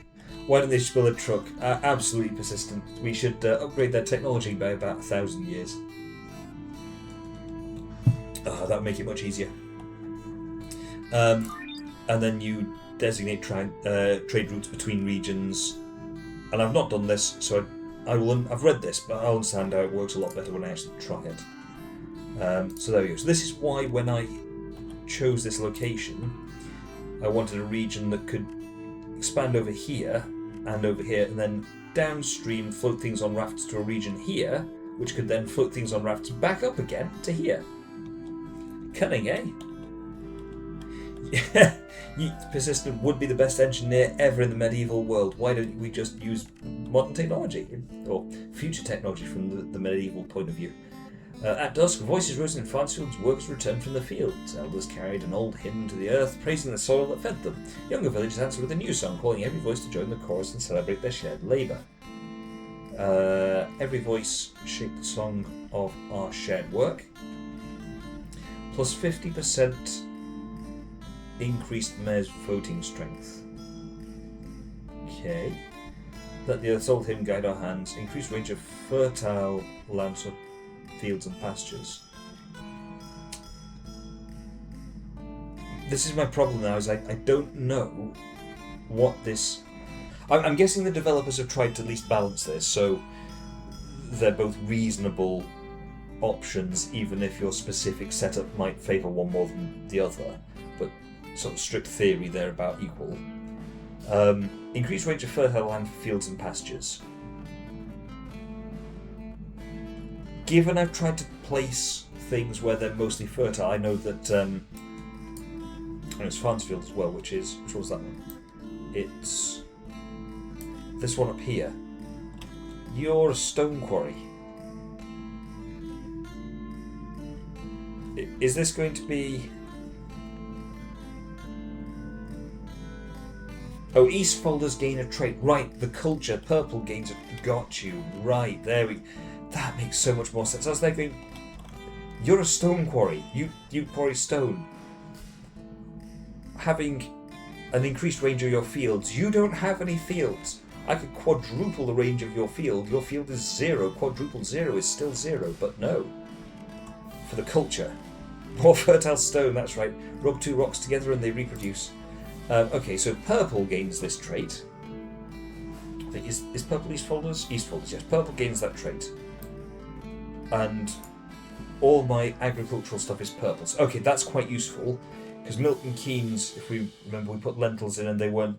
Why don't they just build a truck? Absolutely persistent. We should upgrade their technology by about 1,000 years. That would make it much easier. And then you designate trade routes between regions. And I've not done this, so I've read this, but I'll understand how it works a lot better when I actually try it. So there we go. So this is why when I chose this location, I wanted a region that could expand over here and over here, and then downstream float things on rafts to a region here, which could then float things on rafts back up again to here. Cunning, eh? Yeah, Persistent would be the best engineer ever in the medieval world. Why don't we just use modern technology, or future technology from the medieval point of view? At dusk, voices rose in Farnsfield's workers returned from the fields. Elders carried an old hymn to the earth, praising the soil that fed them. Younger villagers answered with a new song, calling every voice to join the chorus and celebrate their shared labour. Every voice shaped the song of our shared work. Plus 50% increased mayor's voting strength. Okay. Let the earth's old hymn guide our hands. Increased range of fertile lands of fields and pastures. This is my problem now, is I don't know what this... I'm guessing the developers have tried to at least balance this, so they're both reasonable options, even if your specific setup might favour one more than the other, but sort of strict theory they're about equal. Increased range of fertile land for fields and pastures. given I've tried to place things where they're mostly fertile, I know that and it's Farnsfield as well, which was that one? It's this one up here. You're a stone quarry. Is this going to be... Oh, East folders gain a trait. Right, the culture, purple gains a... Got you. Right, there we... That makes so much more sense. I was thinking, you're a stone quarry. You quarry stone. Having an increased range of your fields. You don't have any fields. I could quadruple the range of your field. Your field is 0. Quadruple 0 is still 0, but no. For the culture. More fertile stone, that's right. Rub 2 rocks together and they reproduce. Okay, so purple gains this trait. I think is purple East folders? East folders, yes. Purple gains that trait. And all my agricultural stuff is purples. Okay, that's quite useful. Because Milton Keynes, if we remember, we put lentils in and they weren't...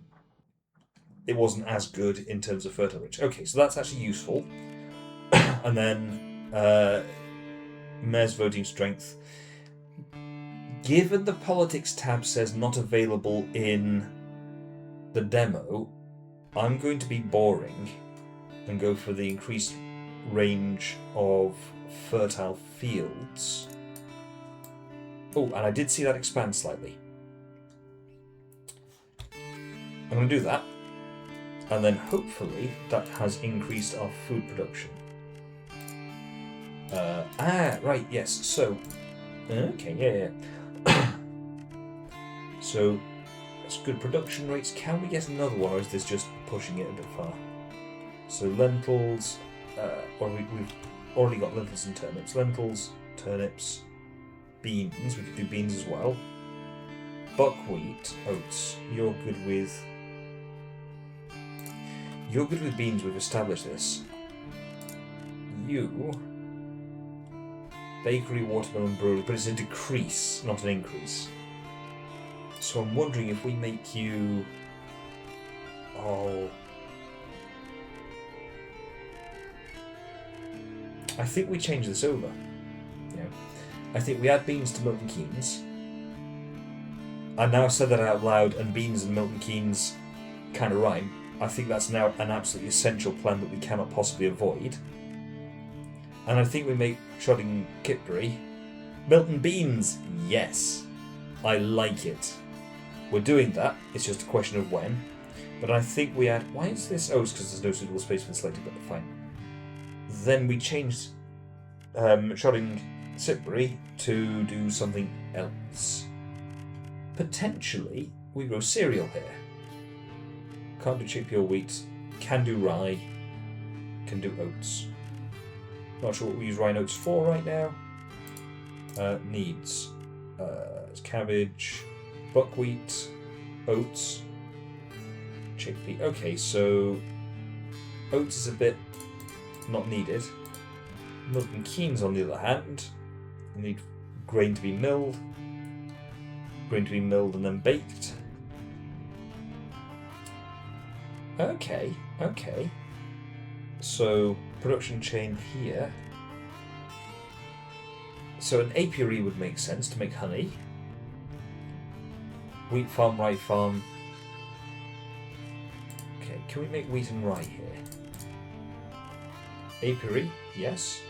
It wasn't as good in terms of fertile rich. Okay, so that's actually useful. And then Mayor's voting strength. Given the politics tab says not available in the demo, I'm going to be boring and go for the increased range of fertile fields. Oh, and I did see that expand slightly. I'm going to do that. And then hopefully that has increased our food production. Right, yes, so... Okay, yeah. So, that's good production rates. Can we get another one, or is this just pushing it a bit far? So lentils, we've already got lentils and turnips. Lentils, turnips, beans. We could do beans as well. Buckwheat, oats. You're good with beans. We've established this. You, bakery, watermelon, brewery, but it's a decrease, not an increase. So I'm wondering if we make you... Oh... I think we change this over. Yeah. I think we add beans to Milton Keynes. I now said that out loud, and beans and Milton Keynes kind of rhyme. I think that's now an absolutely essential plan that we cannot possibly avoid. And I think we make Shodding Kitbury Milton Beans. Yes. I like it. We're doing that. It's just a question of when. But I think we add... Why is this? Oh, it's because there's no suitable space for the selected, but fine. Then we changed Shodding Kitbury to do something else. Potentially, we grow cereal here. Can't do chickpea or wheat. Can do rye. Can do oats. Not sure what we use rye and oats for right now. Needs. It's cabbage, buckwheat, oats, chickpea. Okay, so oats is a bit not needed. Milton Keynes, on the other hand, you need grain to be milled. Grain to be milled and then baked. Okay. So, production chain here. So an apiary would make sense to make honey. Wheat farm, rye farm. Okay, can we make wheat and rye here? Apiary, yes.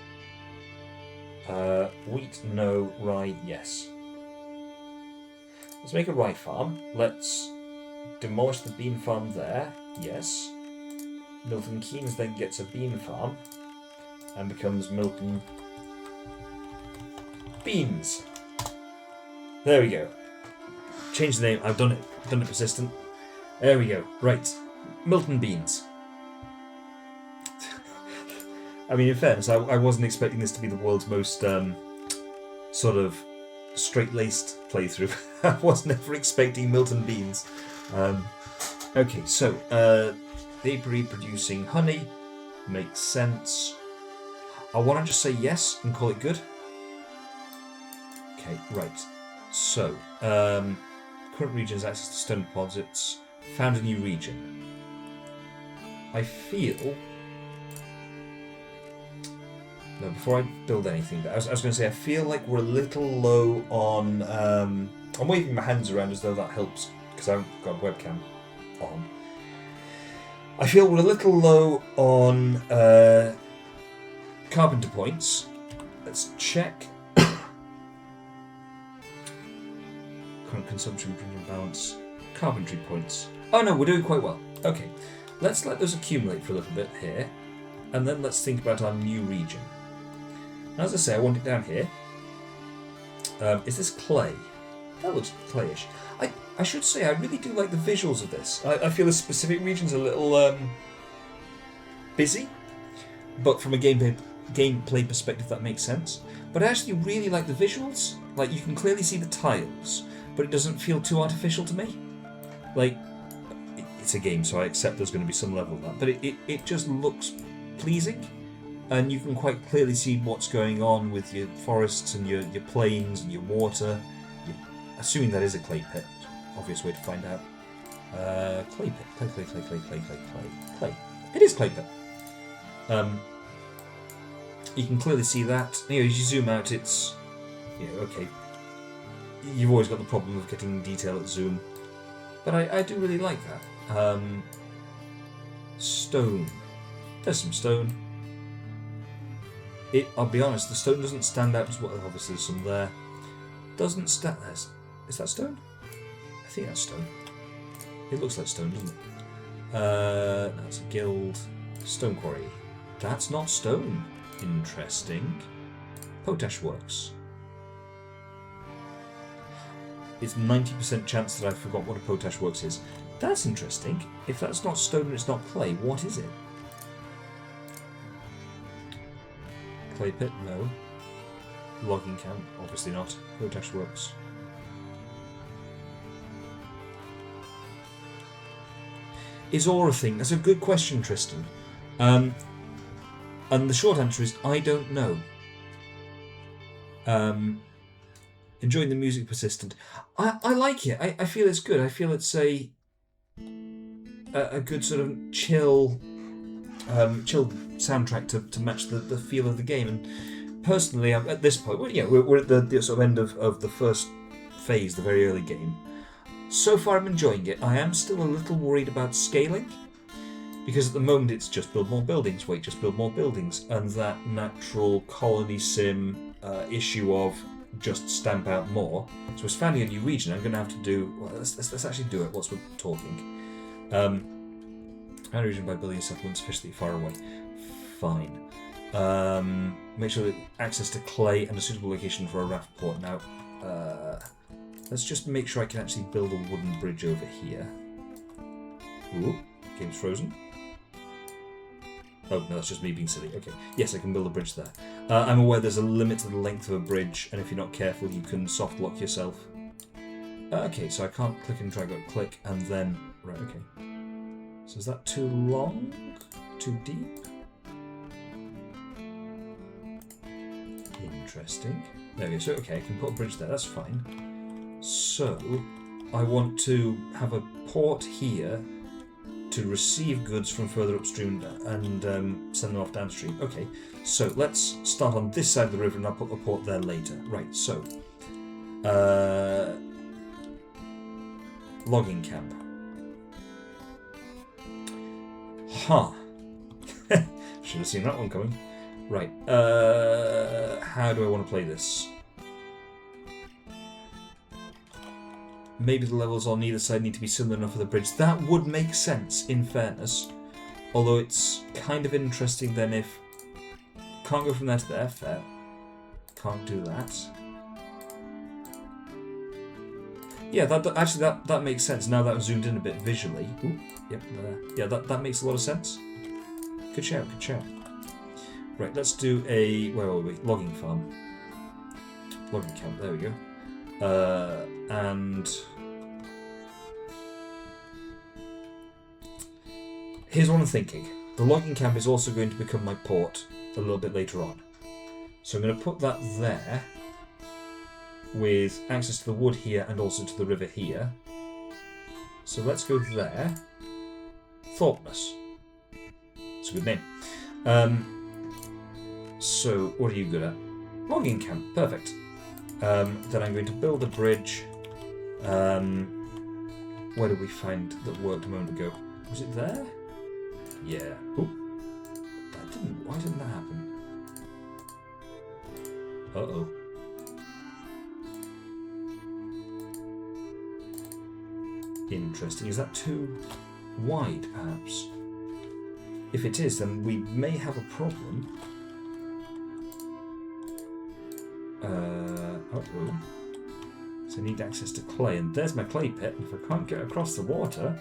Wheat, no. Rye, yes. Let's make a rye farm. Let's demolish the bean farm there. Yes. Milton Keynes then gets a bean farm and becomes Milton Beans. There we go. Change the name. I've done it. Done it persistent. There we go. Right. Milton Beans. I mean, in fairness, I wasn't expecting this to be the world's most sort of straight-laced playthrough. I was never expecting Milton Beans. Okay, so the apiary producing honey makes sense. I want to just say yes and call it good. Okay, right. So, current region has access to stone deposits. Found a new region. I feel No, before I build anything, I was going to say, I feel like we're a little low on... I'm waving my hands around as though that helps, because I haven't got a webcam on. I feel we're a little low on carpenter points. Let's check. Current consumption, printing balance, carpentry points. Oh no, we're doing quite well. Okay, let's let those accumulate for a little bit here, and then let's think about our new region. As I say, I want it down here. Is this clay? That looks clayish. I should say, I really do like the visuals of this. I feel the specific region's a little busy, but from a gameplay perspective that makes sense. But I actually really like the visuals. Like, you can clearly see the tiles, but it doesn't feel too artificial to me. Like, it's a game, so I accept there's going to be some level of that, but it just looks pleasing. And you can quite clearly see what's going on with your forests and your plains and your water. Assuming that is a clay pit. Obvious way to find out. Clay pit. Clay. It is clay pit. You can clearly see that. You know, as you zoom out, it's... okay. You've always got the problem of getting detail at zoom. But I do really like that. Stone. There's some stone. I'll be honest, the stone doesn't stand out as well. Obviously, there's some there. Doesn't stand. Is that stone? I think that's stone. It looks like stone, doesn't it? That's a guild. Stone quarry. That's not stone. Interesting. Potash works. It's 90% chance that I forgot what a potash works is. That's interesting. If that's not stone and it's not clay, what is it? Clay pit? No. Logging camp? Obviously not. Potash works. Is ore a thing? That's a good question, Tristan. And the short answer is, I don't know. Enjoying the music persistent. I like it. I feel it's good. I feel it's a good sort of chill soundtrack to match the feel of the game. And personally, at this point, we're at the sort of end of the first phase, the very early game. So far, I'm enjoying it. I am still a little worried about scaling, because at the moment it's just build more buildings, just build more buildings, and that natural colony sim issue of just stamp out more. So it's founding a new region. I'm going to have to do... Well, let's actually do it whilst we're talking. Found a region by building a settlement sufficiently far away. Fine. Make sure that access to clay and a suitable location for a raft port. Now, let's just make sure I can actually build a wooden bridge over here. Ooh, game's frozen. Oh, no, that's just me being silly. Okay. Yes, I can build a bridge there. I'm aware there's a limit to the length of a bridge, and if you're not careful, you can soft lock yourself. Okay, so I can't click and drag, click, and then... Right, okay. So is that too long? Too deep? Interesting. There we go. So, okay, I can put a bridge there. That's fine. So, I want to have a port here to receive goods from further upstream and send them off downstream. Okay, so let's start on this side of the river and I'll put the port there later. Right, so... logging camp. Huh. Should have seen that one coming. Right, how do I want to play this? Maybe the levels on either side need to be similar enough for the bridge. That would make sense, in fairness. Although it's kind of interesting then if... Can't go from there to there, fair. Can't do that. Yeah, that makes sense. Now that I've zoomed in a bit visually. Ooh, yep, there. Yeah, that makes a lot of sense. Good shout, good shout. Right, let's do a... Where were we? Logging farm. Logging camp, there we go. And here's what I'm thinking. The logging camp is also going to become my port a little bit later on. So I'm going to put that there with access to the wood here and also to the river here. So let's go there. Thoughtness. It's a good name. So, what are you good at? Logging camp. Perfect. Then I'm going to build a bridge. Where did we find that worked a moment ago? Was it there? Yeah. Oh, that didn't. Why didn't that happen? Uh-oh. Interesting. Is that too wide, perhaps? If it is, then we may have a problem. Uh-oh. So I need access to clay, and there's my clay pit. If I can't get across the water...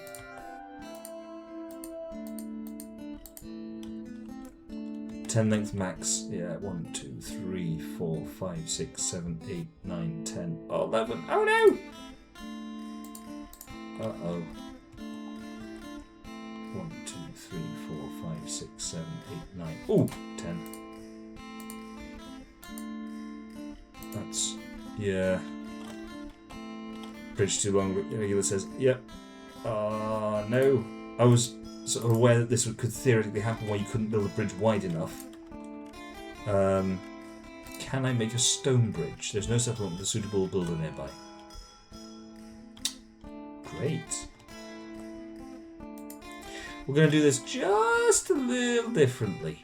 10 length max. Yeah, 1, 2, 3, 4, 5, 6, 7, 8, 9, 10, 11. Oh no! Uh-oh. 1, 2, 3, 4, 5, 6, 7, 8, 9. Ooh, 10. That's... yeah. Bridge too long, regular says, yep. No. I was sort of aware that this could theoretically happen where you couldn't build a bridge wide enough. Can I make a stone bridge? There's no settlement with a suitable builder nearby. Great. We're going to do this just a little differently.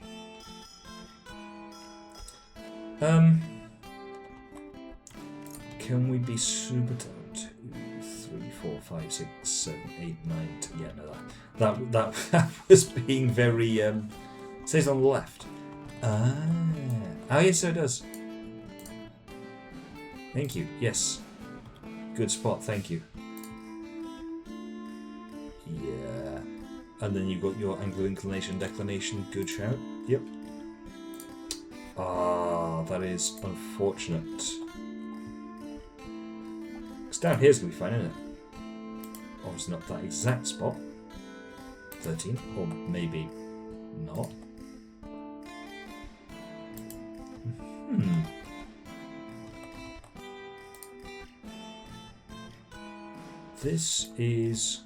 Can we be super down? 2, 3, 4, 5, 6, 7, 8, 9, 10. Yeah, no, that was being very says on the left. Oh yes, so it does. Thank you. Yes. Good spot, thank you. Yeah. And then you've got your angle inclination declination, good shout. Yep. That is unfortunate. Because down here's going to be fine, isn't it? Obviously not that exact spot. 13, or maybe not. This is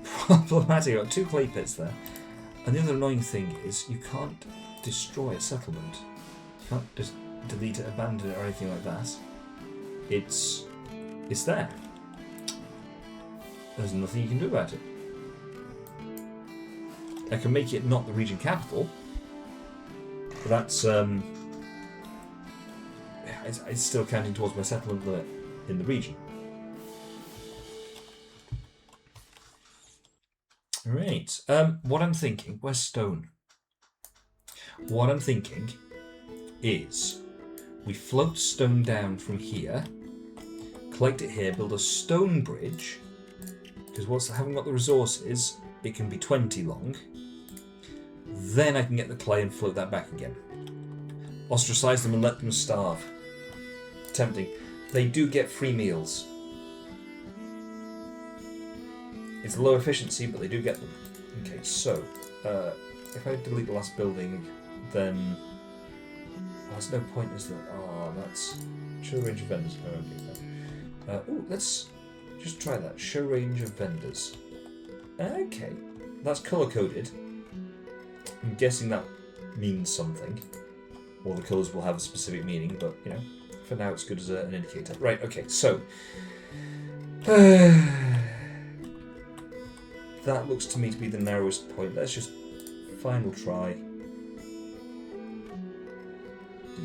problematic. I've got 2 clay pits there. And the other annoying thing is you can't destroy a settlement. You can't just delete it, abandon it, or anything like that. It's there. There's nothing you can do about it. I can make it not the region capital, but that's it's still counting towards my settlement limit in the region. Right. What I'm thinking, where's stone? What I'm thinking is we float stone down from here, collect it here, build a stone bridge, because once I haven't got the resources, it can be 20 long. Then I can get the clay and float that back again. Ostracize them and let them starve. Tempting. They do get free meals. It's low efficiency, but they do get them. Okay, so if I delete the last building, then there's no point, is there? Oh, that's show range of vendors. Oh, let's just try that. Show range of vendors. Okay, that's color coded. I'm guessing that means something, or the colours will have a specific meaning. But you know, for now, it's good as an indicator. Right. Okay. So. That looks to me to be the narrowest point. Let's just final try.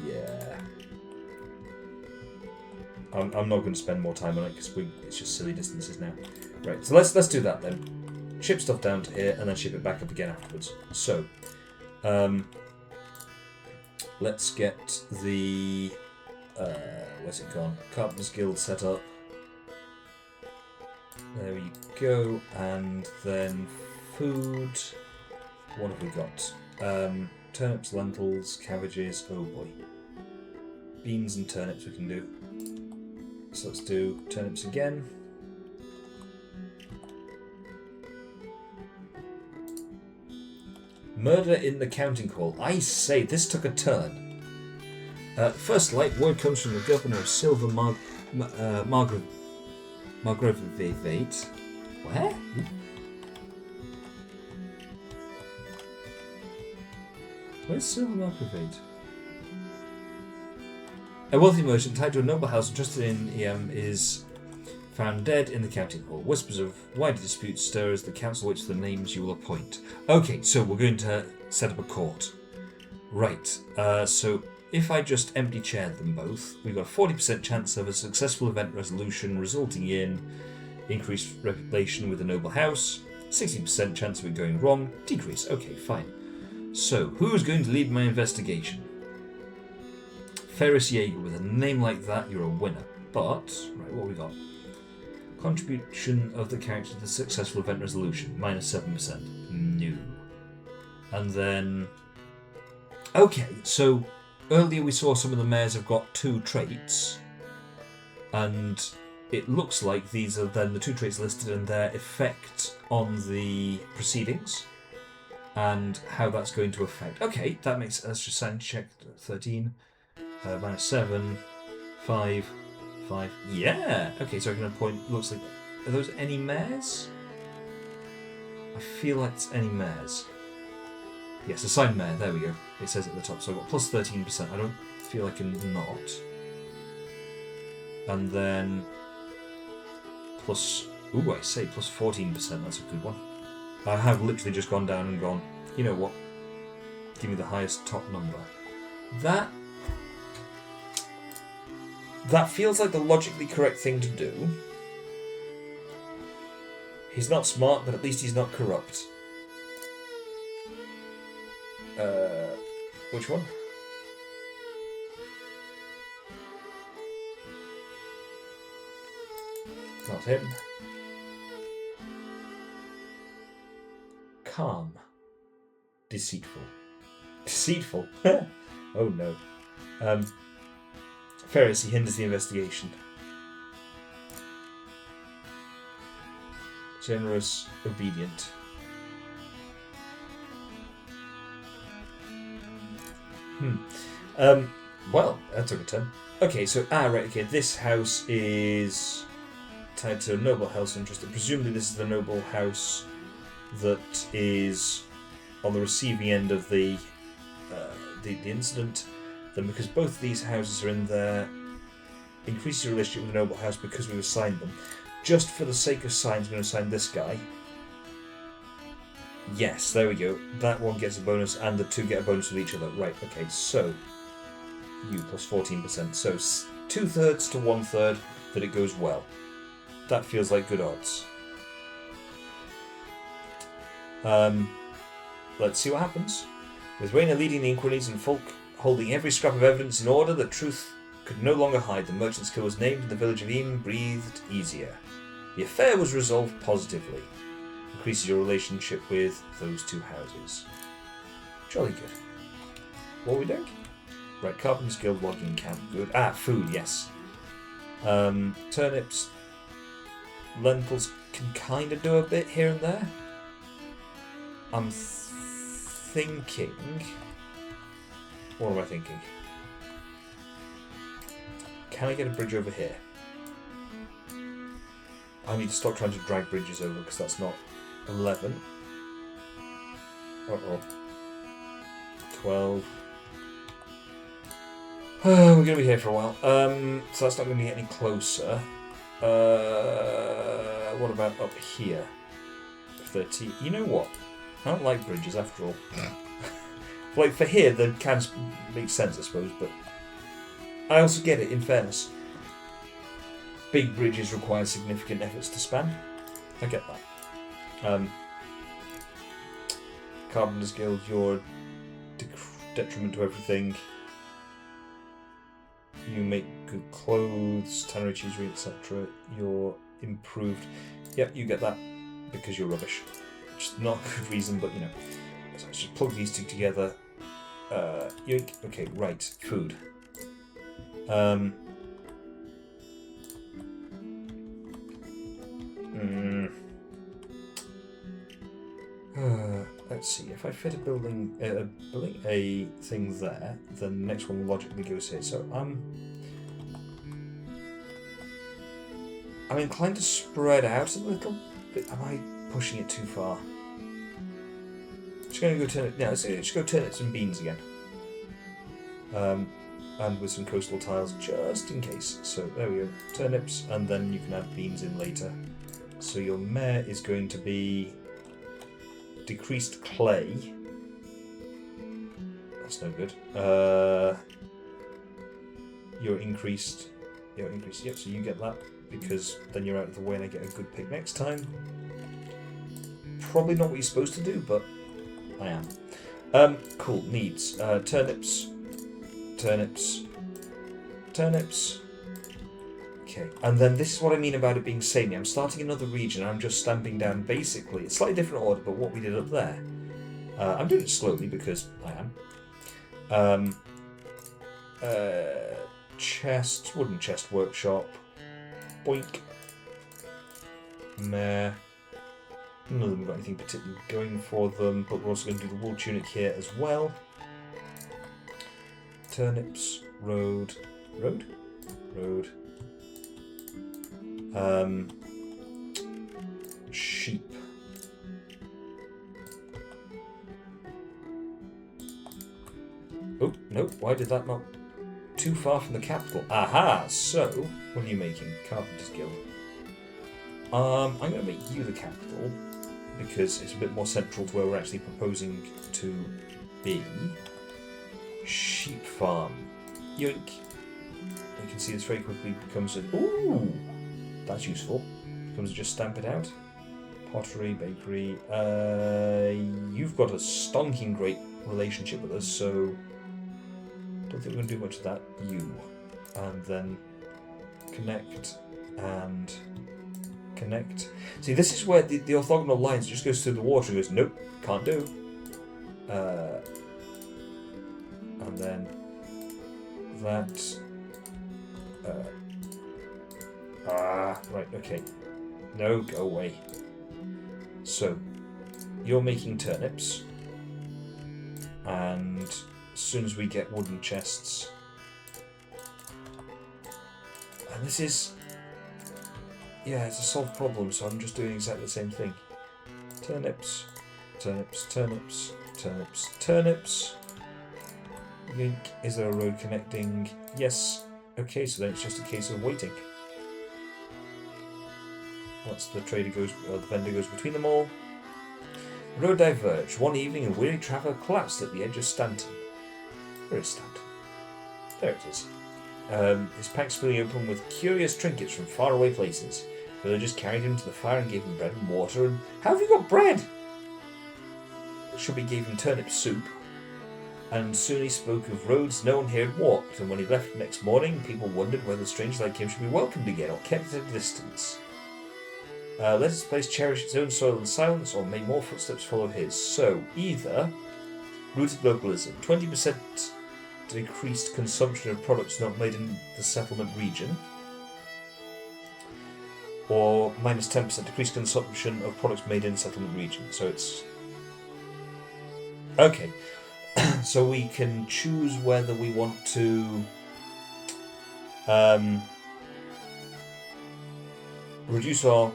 Yeah. I'm not going to spend more time on it because it's just silly distances now. Right, so let's do that then. Ship stuff down to here and then ship it back up again afterwards. So, let's get the where's it gone? Carpenter's Guild set up. There we go, and then food. What have we got? Turnips, lentils, cabbages. Oh boy, beans and turnips we can do. So let's do turnips again. Murder in the counting hall. I say, this took a turn. First light, word comes from the governor of Silver Margravate. Where? Where's Silver Microfade? A wealthy merchant tied to a noble house entrusted in EM is found dead in the counting hall. Whispers of wider disputes stir as the council waits for the names you will appoint. Okay, so we're going to set up a court. Right, so if I just empty chair them both, we've got a 40% chance of a successful event resolution resulting in increased reputation with the noble house, 60% chance of it going wrong, decrease. Okay, fine. So, who's going to lead my investigation? Ferris Jaeger, with a name like that, you're a winner. But, right, what have we got? Contribution of the character to the successful event resolution, -7%. No. And then... Okay, so earlier we saw some of the mayors have got 2 traits. And it looks like these are then the 2 traits listed and their effect on the proceedings. And how that's going to affect. Okay, that makes... Let's just sound check. 13. -7. 5. 5. Yeah! Okay, so I can appoint... Looks like... Are those any mares? I feel like it's any mares. Yes, assigned mare. There we go. It says at the top. So I've got plus 13%. I don't feel I can not. And then... Plus... Ooh, I say plus 14%. That's a good one. I have literally just gone down and gone, you know what? Give me the highest top number. That feels like the logically correct thing to do. He's not smart, but at least he's not corrupt. Which one? Not him. Calm. Deceitful. Deceitful? Oh no. Pharisee hinders the investigation. Generous, obedient. Well, that took a turn. Okay, so, right, okay, this house is tied to a noble house interest. Presumably this is the noble house that is on the receiving end of the incident. Then because both of these houses are in there, increases your relationship with the noble house because we've assigned them. Just for the sake of signs, I'm going to assign this guy. Yes, there we go. That one gets a bonus and the 2 get a bonus with each other. Right, okay, so you plus 14%. So 2/3 to 1/3 that it goes well. That feels like good odds. Let's see what happens. With Rayna leading the inquiries and Folk holding every scrap of evidence in order, the truth could no longer hide. The merchant's kill was named and the village of Eam breathed easier. The affair was resolved positively. Increases your relationship with those 2 houses. Jolly good. What are we doing? Right, Carpenter's Guild logging camp. Good. Food, yes. Turnips. Lentils can kind of do a bit here and there. I'm thinking... What am I thinking? Can I get a bridge over here? I need to stop trying to drag bridges over because that's not 11. Uh-oh. 12. We're going to be here for a while. So that's not going to get any closer. What about up here? 30. You know what? I don't like bridges after all. Like for here, the can make sense, I suppose, but I also get it, in fairness. Big bridges require significant efforts to span. I get that. Carpenter's Guild, you're detriment to everything. You make good clothes, tannery, cheesery, etc. You're improved. Yep, you get that because you're rubbish. Which is not a good reason, but you know. So let's just plug these 2 together. Okay, right. Food. Let's see. If I fit a building, a thing there, then the next one will logically goes here. So I'm inclined to spread out a little bit. Am I pushing it too far? Just going to go turnip. Yeah, let's just go turnips and beans again. And with some coastal tiles just in case. So there we go. Turnips, and then you can add beans in later. So your mare is going to be decreased clay. That's no good. You're increased. Yep, so you get that because then you're out of the way and I get a good pick next time. Probably not what you're supposed to do, but I am. Cool. Needs turnips. Turnips. Okay, and then this is what I mean about it being samey. I'm starting another region. I'm just stamping down basically. It's slightly different order, but what we did up there. I'm doing it slowly because I am. Chest, wooden chest workshop. Boink. Meh. None of them got anything particularly going for them, but we're also going to do the wool tunic here as well. Turnips, road. Sheep. Oh, no, why did that not... Too far from the capital. Aha! So, what are you making? Carpenter's Guild. I'm going to make you the capital, because it's a bit more central to where we're actually proposing to be. Sheep farm. Yoink. You can see this very quickly becomes a... Ooh! That's useful. Becomes a just stamp it out. Pottery, bakery. You've got a stonking great relationship with us, so... Don't think we're going to do much of that. You. And then connect and connect. See, this is where the orthogonal lines just goes through the water and goes, nope, can't do. And then that. Right, okay. No, go away. So, you're making turnips. And as soon as we get wooden chests. And this is... Yeah, it's a solved problem, so I'm just doing exactly the same thing. Turnips, turnips, turnips, turnips, turnips. Link, is there a road connecting? Yes. Okay, so then it's just a case of waiting. Once the trader goes, the vendor goes between them all. The road diverged. One evening, a weary traveller collapsed at the edge of Stanton. Where is Stanton? There it is. His pack spilling open with curious trinkets from faraway places. Villagers carried him to the fire and gave him bread and water. And how have you got bread? Shubby gave him turnip soup. And soon he spoke of roads no one here had walked. And when he left next morning, people wondered whether strangers like him should be welcomed again or kept at a distance. Let its place cherish its own soil and silence, or may more footsteps follow his. So, either rooted localism, 20% decreased consumption of products not made in the settlement region, or minus 10% decreased consumption of products made in the settlement region. So it's... Okay. So we can choose whether we want to reduce our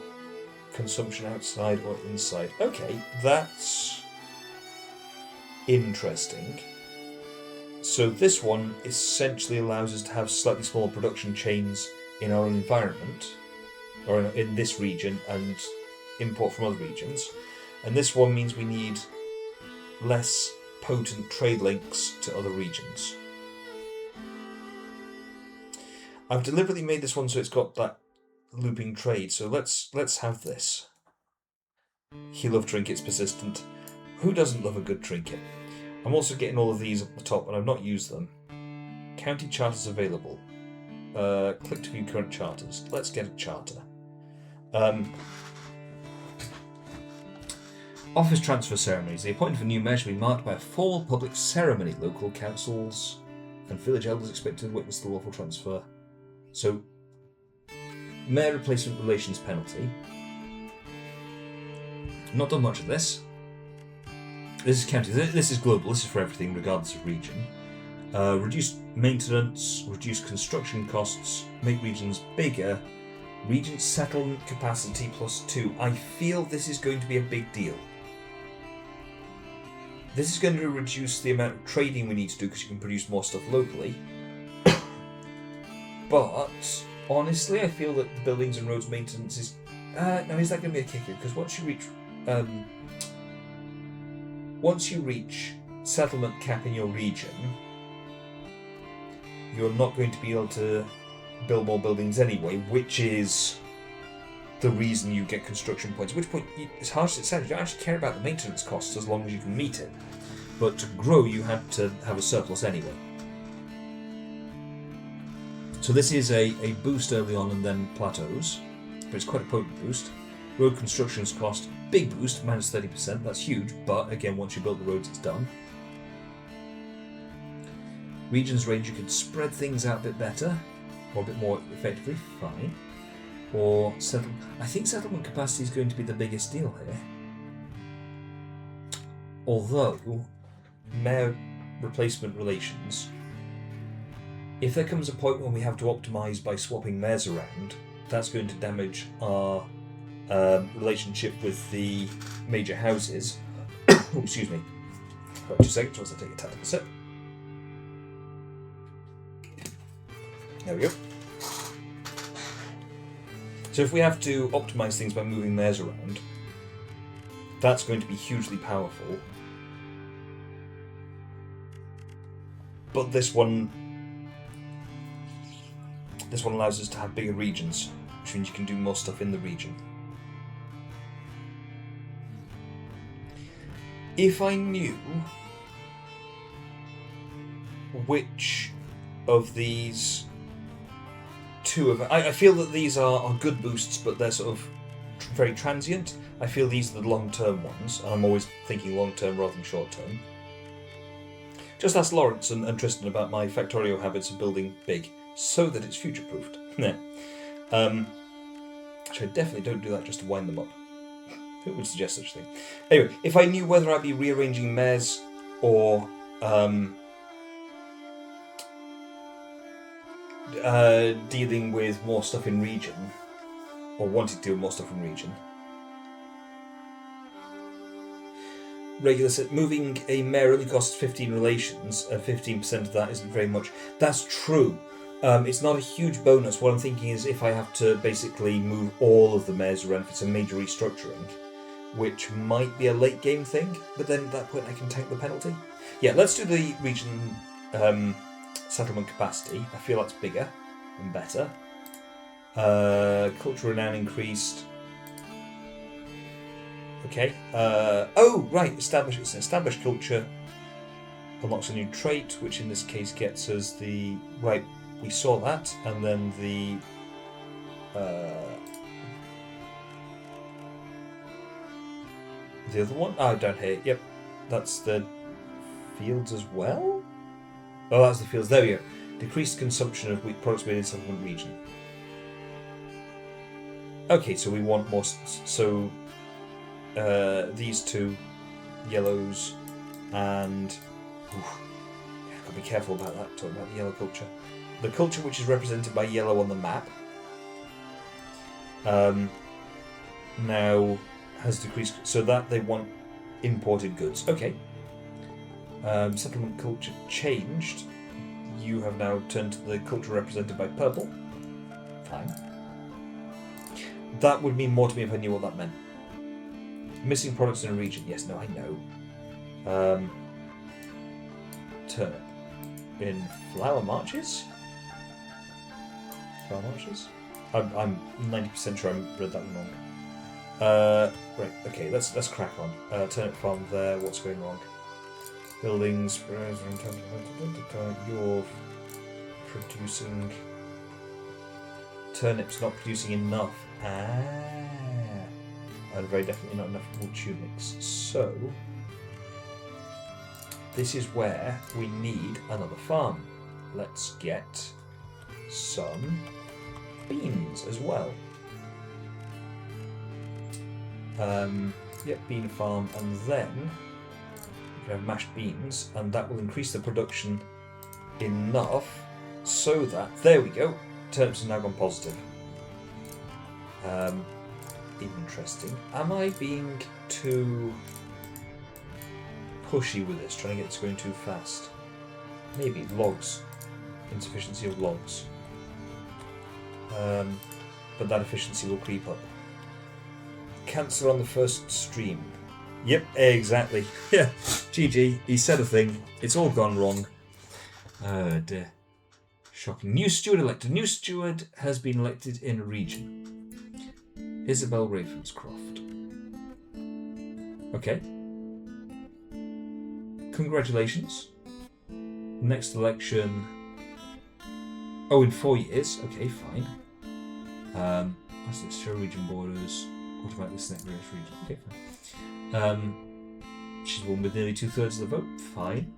consumption outside or inside. Okay, that's interesting. So this one essentially allows us to have slightly smaller production chains in our own environment, or in this region, and import from other regions. And this one means we need less potent trade links to other regions. I've deliberately made this one so it's got that looping trade, so let's have this. He loved trinkets persistent. Who doesn't love a good trinket? I'm also getting all of these up the top and I've not used them. County charters available. Click to view current charters. Let's get a charter. Office transfer ceremonies. The appointment of a new mayor shall be marked by a formal public ceremony. Local councils and village elders expected to witness the lawful transfer. So, mayor replacement relations penalty. Not done much of this. This is county. This is global. This is for everything, regardless of region. Reduce maintenance, reduce construction costs, make regions bigger. Region settlement capacity +2. I feel this is going to be a big deal. This is going to reduce the amount of trading we need to do because you can produce more stuff locally. But honestly, I feel that the buildings and roads maintenance is... now, is that going to be a kicker? Because once you reach settlement cap in your region, you're not going to be able to build more buildings anyway, which is the reason you get construction points. At which point, as harsh as it sounds, you don't actually care about the maintenance costs as long as you can meet it. But to grow, you have to have a surplus anyway. So this is a boost early on and then plateaus, but it's quite a potent boost. Road constructions cost, big boost, minus 30%, that's huge, but again, once you build the roads, it's done. Regions range, you can spread things out a bit better, or a bit more effectively, fine. Or I think settlement capacity is going to be the biggest deal here. Although, mayor replacement relations, if there comes a point when we have to optimise by swapping mayors around, that's going to damage our relationship with the major houses. Oh, excuse me. 2 seconds whilst I take a tactical sip. There we go. So if we have to optimise things by moving mayors around, that's going to be hugely powerful. But this one allows us to have bigger regions, which means you can do more stuff in the region. If I knew which of these two of... I feel that these are good boosts, but they're sort of very transient. I feel these are the long-term ones, and I'm always thinking long-term rather than short-term. Just ask Lawrence and Tristan about my Factorio habits of building big, so that it's future-proofed. Which I definitely don't do that just to wind them up. Who would suggest such a thing? Anyway, if I knew whether I'd be rearranging mayors or dealing with more stuff in region, or wanting to deal with more stuff in region, moving a mayor only costs 15 relations, and 15% of that isn't very much. That's true. It's not a huge bonus. What I'm thinking is if I have to basically move all of the mayors around if it's a major restructuring, which might be a late game thing, but then at that point I can tank the penalty. Yeah, let's do the region settlement capacity. I feel that's bigger and better. Cultural renown increased. Okay. Oh, right. It's an established culture. Unlocks a new trait, which in this case gets us the... Right, we saw that. And then the... the other one? Oh, down here. Yep. That's the fields as well? Oh, that's the fields. There we go. Decreased consumption of wheat products made in settlement region. Okay, so we want more... So... these two yellows and I've got to be careful about that, talking about the yellow culture. The culture which is represented by yellow on the map now has decreased, so that they want imported goods. Okay. Settlement culture changed. You have now turned to the culture represented by purple. Fine. That would mean more to me if I knew what that meant. Missing products in a region. Yes, no, I know. Turnip. In flower marches? Flower marches? I'm 90% sure I read that one wrong. Right, okay, let's crack on. Turnip farm there, what's going wrong? Buildings, you're producing... Turnip's not producing enough. And very definitely not enough wool tunics. So, this is where we need another farm. Let's get some beans as well. Yep, bean farm, and then we have mashed beans, and that will increase the production enough so that, there we go, turnips have now gone positive. Interesting. Am I being too pushy with this, trying to get this going too fast. Maybe logs. Insufficiency of logs. But that efficiency will creep up. Cancer on the first stream. Yep, exactly. Yeah, GG. He said a thing. It's all gone wrong. Oh dear. Shocking. New steward elected. New steward has been elected in a region. Isabel Ravenscroft. Okay. Congratulations. Next election. Oh, in 4 years. Okay, fine. That's it. Show region borders. Automatically select various region. Okay, fine. She's won with nearly 2/3 of the vote. Fine.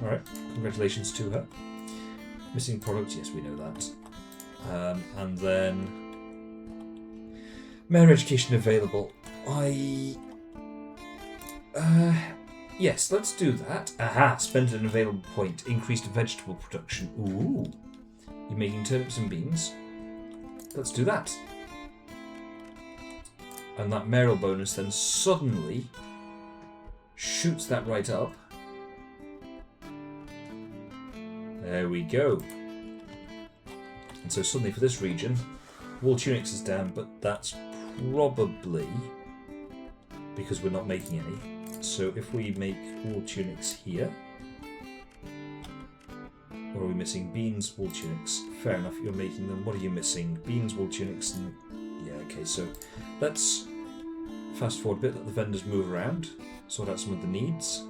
Alright. Congratulations to her. Missing products. Yes, we know that. And then Mayor education available. Yes, let's do that. Aha, spend an available point. Increased vegetable production. Ooh. You're making turnips and beans. Let's do that. And that mayoral bonus then suddenly shoots that right up. There we go. And so suddenly for this region, wool tunics is down, but that's probably because we're not making any. So if we make wool tunics here, or are we missing beans, wool tunics? Fair enough, you're making them. What are you missing? Beans, wool tunics, and yeah, okay. So let's fast forward a bit, let the vendors move around, sort out some of the needs.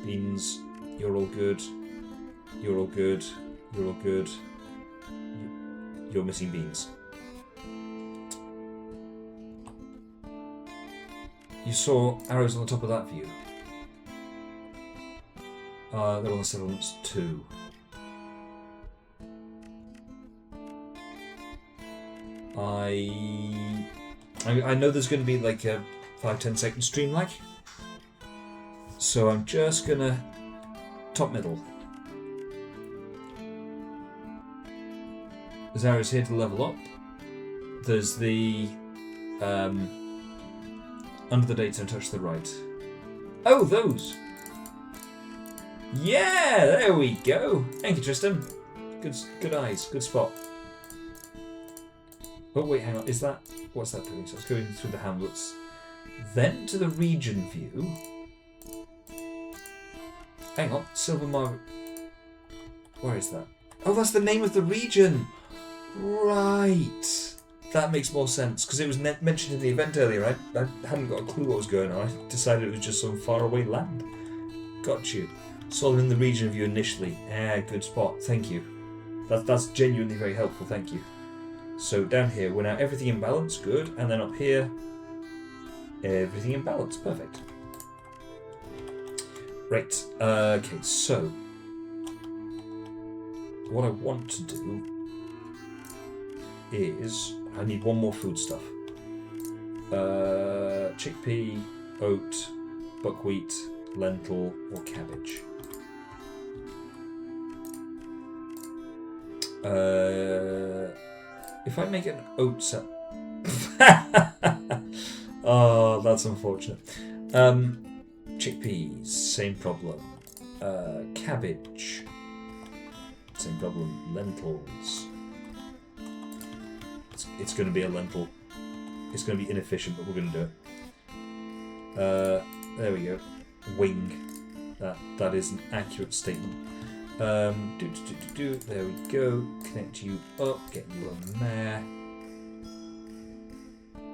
Beans, you're all good. You're all good. You're all good. You're missing beans. You saw arrows on the top of that view. They're on the settlements too. I know there's going to be like a 5-10 second stream lag, so I'm just gonna top middle. There's arrows here to level up. There's the under the dates and touch the right. Oh, those! Yeah, there we go. Thank you, Tristan. Good eyes, good spot. Oh wait, hang on. Is that what's that doing? So it's going through the hamlets, then to the region view. Hang on, Silver Margaret. Where is that? Oh, that's the name of the region. Right. That makes more sense, because it was mentioned in the event earlier. I hadn't got a clue what was going on. I decided it was just some faraway land. Got you. Saw them in the region view initially. Good spot. Thank you. That's genuinely very helpful. Thank you. So down here, we're now everything in balance. Good. And then up here, everything in balance. Perfect. Right. Okay, so what I want to do is I need one more foodstuff. Chickpea, oat, buckwheat, lentil, or cabbage. If I make an oat set... Oh, that's unfortunate. Chickpeas, same problem. Cabbage, same problem. Lentils. It's going to be a lentil. It's going to be inefficient, but we're going to do it. There we go. Wing. That is an accurate statement. There we go. Connect you up. Get you a mare.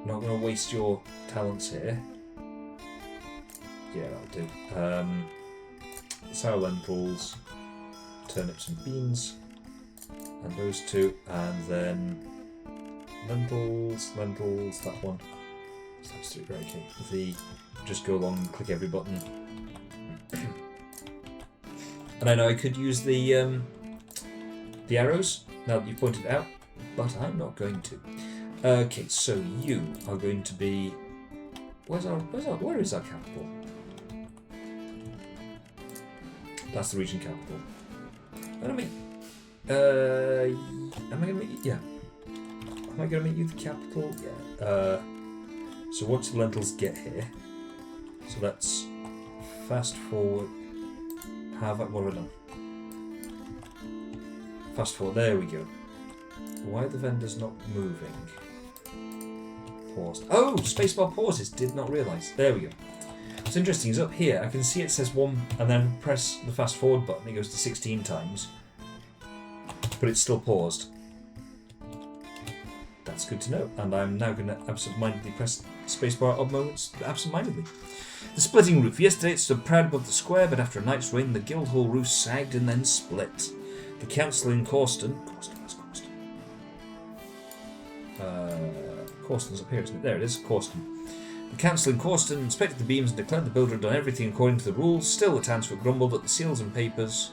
Not going to waste your talents here. Yeah, that'll do. Sour lentils, turnips and beans, and those two, and then lentils, that one. So that's three, right, okay. Just go along and click every button. And I know I could use the arrows, now that you've pointed it out, but I'm not going to. Okay, so you are going to be... Where is our capital? That's the region capital. Am I going to make you... Yeah. Am I going to make you the capital? Yeah. So once the lentils get here, so let's Fast forward. What have I done? Fast forward. There we go. Why are the vendors not moving? Paused. Oh, spacebar pauses. Did not realise. There we go. What's interesting is up here, I can see it says 1, and then press the fast forward button, it goes to 16 times. But it's still paused. That's good to know. And I'm now going to absent-mindedly press spacebar odd moments absent-mindedly. The splitting roof. Yesterday it stood proud above the square, but after a night's rain, the Guildhall roof sagged and then split. The council in Corston... Where's Corston? Corston's up here, isn't it? There it is, Corston. The council in Corston inspected the beams and declared the builder had done everything according to the rules. Still, the townsfolk grumbled that the seals and papers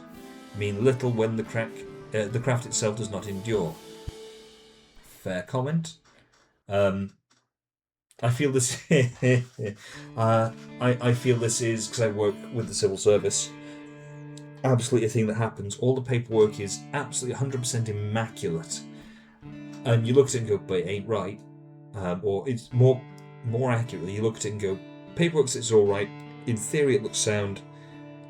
mean little when the craft itself does not endure. Fair comment. I feel this. I feel this is because I work with the civil service. Absolutely a thing that happens. All the paperwork is absolutely 100% immaculate, and you look at it and go, "But it ain't right," or it's more accurately, you look at it and go, "Paperwork says it's all right. In theory, it looks sound.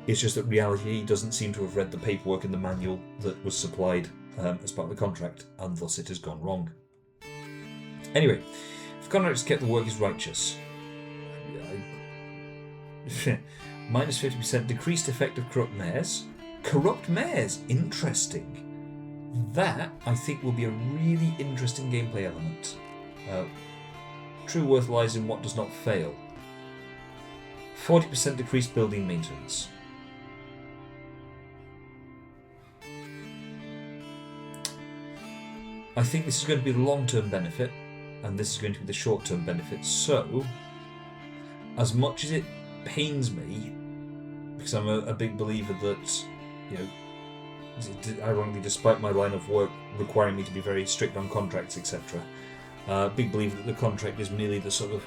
It's just that reality doesn't seem to have read the paperwork in the manual that was supplied as part of the contract, and thus it has gone wrong." Anyway, if the contract has kept the work is righteous. Minus 50% decreased effect of corrupt mayors. Corrupt mayors? Interesting. That, I think, will be a really interesting gameplay element. True worth lies in what does not fail. 40% decreased building maintenance. I think this is going to be the long-term benefit, and this is going to be the short-term benefit. So, as much as it pains me, because I'm a big believer that, ironically, despite my line of work requiring me to be very strict on contracts, etc., big believer that the contract is merely the sort of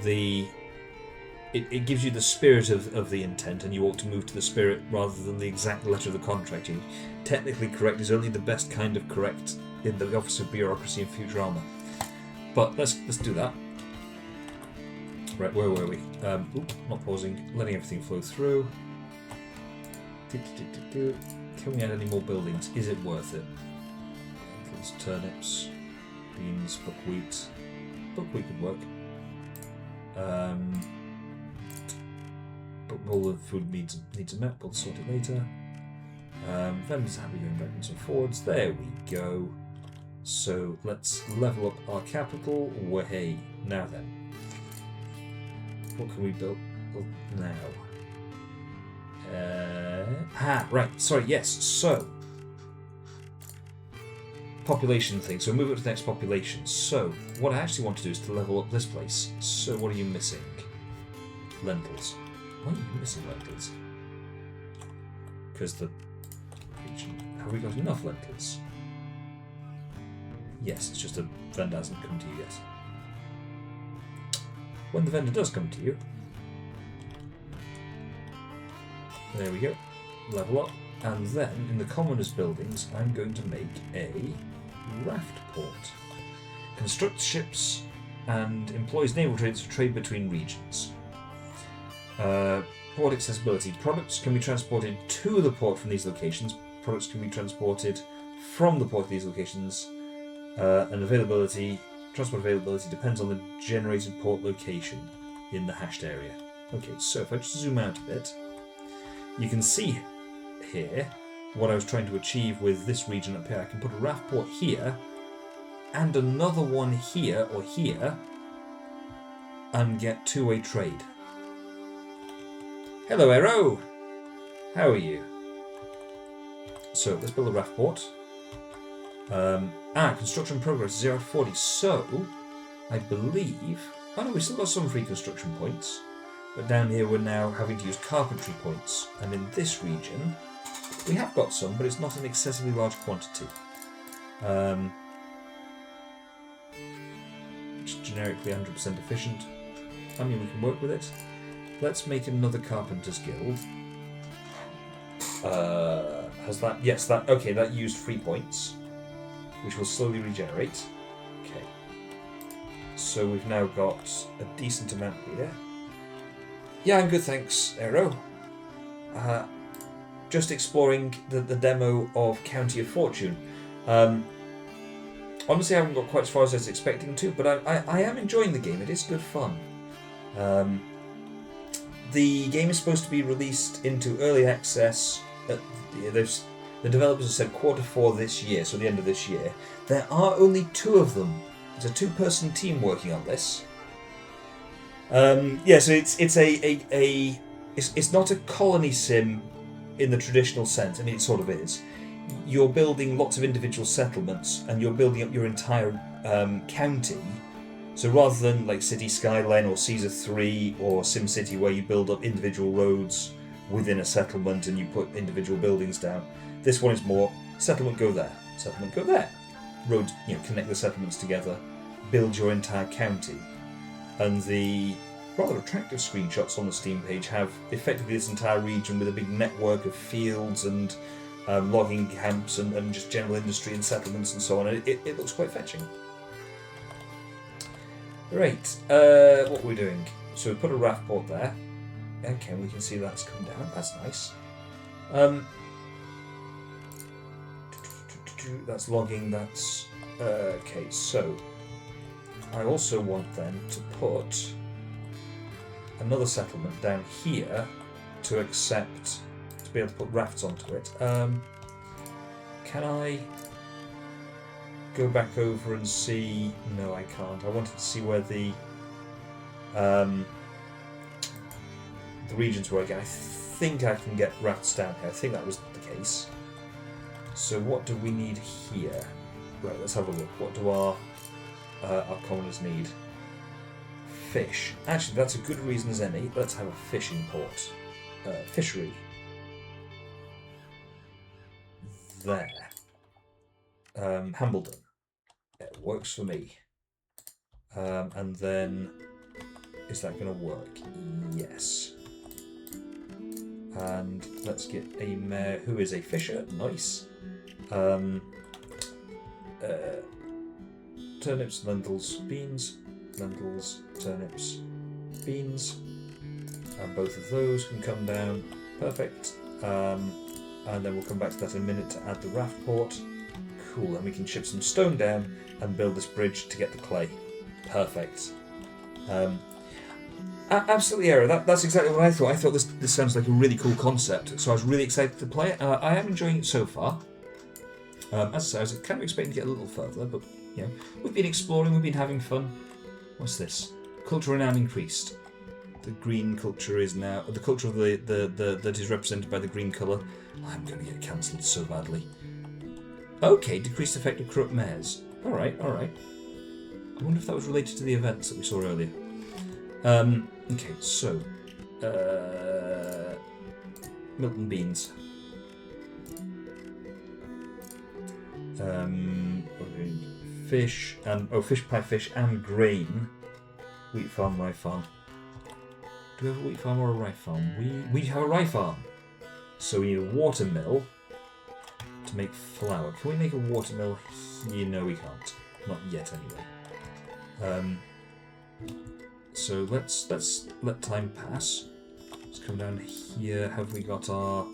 it gives you the spirit of the intent, and you ought to move to the spirit rather than the exact letter of the contract. Technically correct is only the best kind of correct in the Office of Bureaucracy and Futurama. But let's do that. Right, where were we? Not pausing, letting everything flow through. Can we add any more buildings? Is it worth it? Lentils, turnips, beans, buckwheat. Buckwheat could work. But all the food needs a map. We'll sort it later. Vendors happy going backwards and forwards. There we go. So let's level up our capital. Way. Now then. What can we build now? Right. Sorry, yes. So, population thing. So move up to the next population. So, what I actually want to do is to level up this place. So, what are you missing? Lentils. Why are you missing lentils? Because the region. Have we got enough lentils? Yes, it's just the vendor hasn't come to you yet. When the vendor does come to you, there we go, level up, and then in the commoners' buildings I'm going to make a raft port. Construct ships and employs naval traders to trade between regions. Port accessibility. Products can be transported to the port from these locations. Products can be transported from the port to these locations. And availability. Transport availability depends on the generated port location in the hashed area. Okay, so if I just zoom out a bit, you can see here what I was trying to achieve with this region up here. I can put a raft port here and another one here or here and get two-way trade. Hello, Arrow! How are you? So let's build a raft port. Construction progress 0 to 40. So, I believe... Oh no, we still got some free construction points. But down here we're now having to use carpentry points. And in this region, we have got some, but it's not an excessively large quantity. Just generically 100% efficient. I mean, we can work with it. Let's make another Carpenter's Guild. Has that... Yes, that... Okay, that used 3 points, which will slowly regenerate. Okay. So we've now got a decent amount here. Yeah, I'm good, thanks, Aero. Just exploring the demo of County of Fortune. Honestly, I haven't got quite as far as I was expecting to, but I am enjoying the game. It is good fun. The game is supposed to be released into early access. The developers have said Q4 this year, so the end of this year. There are only 2 of them. It's a 2-person team working on this. So it's not a colony sim in the traditional sense. I mean, it sort of is. You're building lots of individual settlements, and you're building up your entire county. So rather than like City Skyline or Caesar 3 or SimCity, where you build up individual roads within a settlement and you put individual buildings down, this one is more settlement go there, settlement go there. Roads, connect the settlements together, build your entire county. And the rather attractive screenshots on the Steam page have effectively this entire region with a big network of fields and logging camps and just general industry and settlements and so on. And it looks quite fetching. Right, what are we doing? So we put a raft port there. Okay, we can see that's come down. That's nice. That's logging. That's okay. So I also want then to put another settlement down here to be able to put rafts onto it. Can I go back over and see? No, I can't. I wanted to see where the regions were again. I think I can get rafts down here. I think that was the case. So what do we need here? Right, let's have a look. What do our commoners need? Fish. Actually, that's a good reason as any. Let's have a fishing port. Fishery. There. Hambledon. It works for me. And then, is that going to work? Yes. And let's get a mayor who is a fisher. Nice. Turnips, lentils, beans. Lentils, turnips, beans. And both of those can come down. Perfect. And then we'll come back to that in a minute to add the raft port. Cool, and we can chip some stone down and build this bridge to get the clay. Perfect. Absolutely, Era. That's exactly what I thought. I thought this sounds like a really cool concept, so I was really excited to play it. I am enjoying it so far. As I say, I was kind of expecting to get a little further, but we've been exploring, we've been having fun. What's this? Culture renown increased. The green culture is now the culture of the that is represented by the green colour. I'm going to get cancelled so badly. Okay, decreased effect of corrupt mayors. All right. I wonder if that was related to the events that we saw earlier. Okay, so Milton beans. Fish and fish pie, fish and grain. Wheat farm, rye farm. Do we have a wheat farm or a rye farm? We have a rye farm. So we need a water mill to make flour. Can we make a water mill here? No, we can't. Not yet, anyway. So let's let time pass. Let's come down here. Have we got our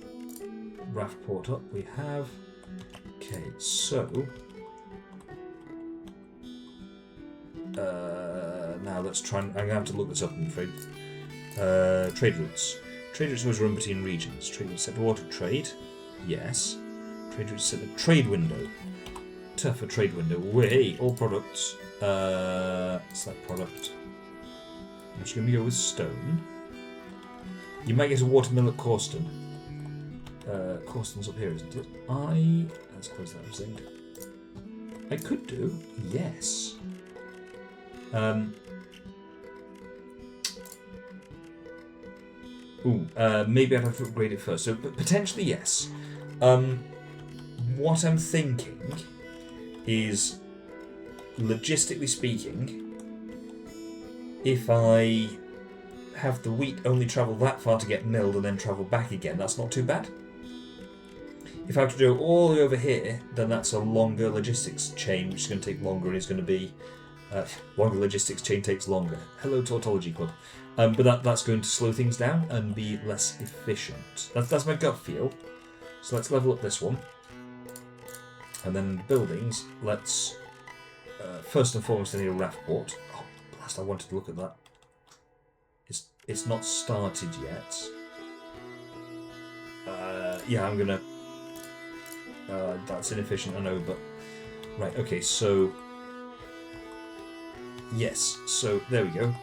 raft port up? We have. Okay, so now let's try and... I'm going to have to look this up, I'm afraid. Trade routes. Trade routes always run between regions. Trade routes set to auto trade. Yes. Trade routes set to trade window. Tougher trade window. Wait, all products. Select product. I'm just going to go with stone. You might get a watermill at Corston. Corston's up here, isn't it? Let's close that thing. I could do. Yes. Maybe I'd have to upgrade it first. So, but potentially yes. What I'm thinking is, logistically speaking, if I have the wheat only travel that far to get milled and then travel back again, that's not too bad. If I have to go all the way over here, then that's a longer logistics chain, which is going to take longer and is going to be Longer logistics chain takes longer. Hello, Tautology Club. But that's going to slow things down and be less efficient. That's my gut feel. So let's level up this one. And then buildings, let's... first and foremost, I need a raft port. Oh, blast, I wanted to look at that. It's not started yet. Yeah, I'm gonna... that's inefficient, I know, but... Right, okay, so... Yes, so there we go.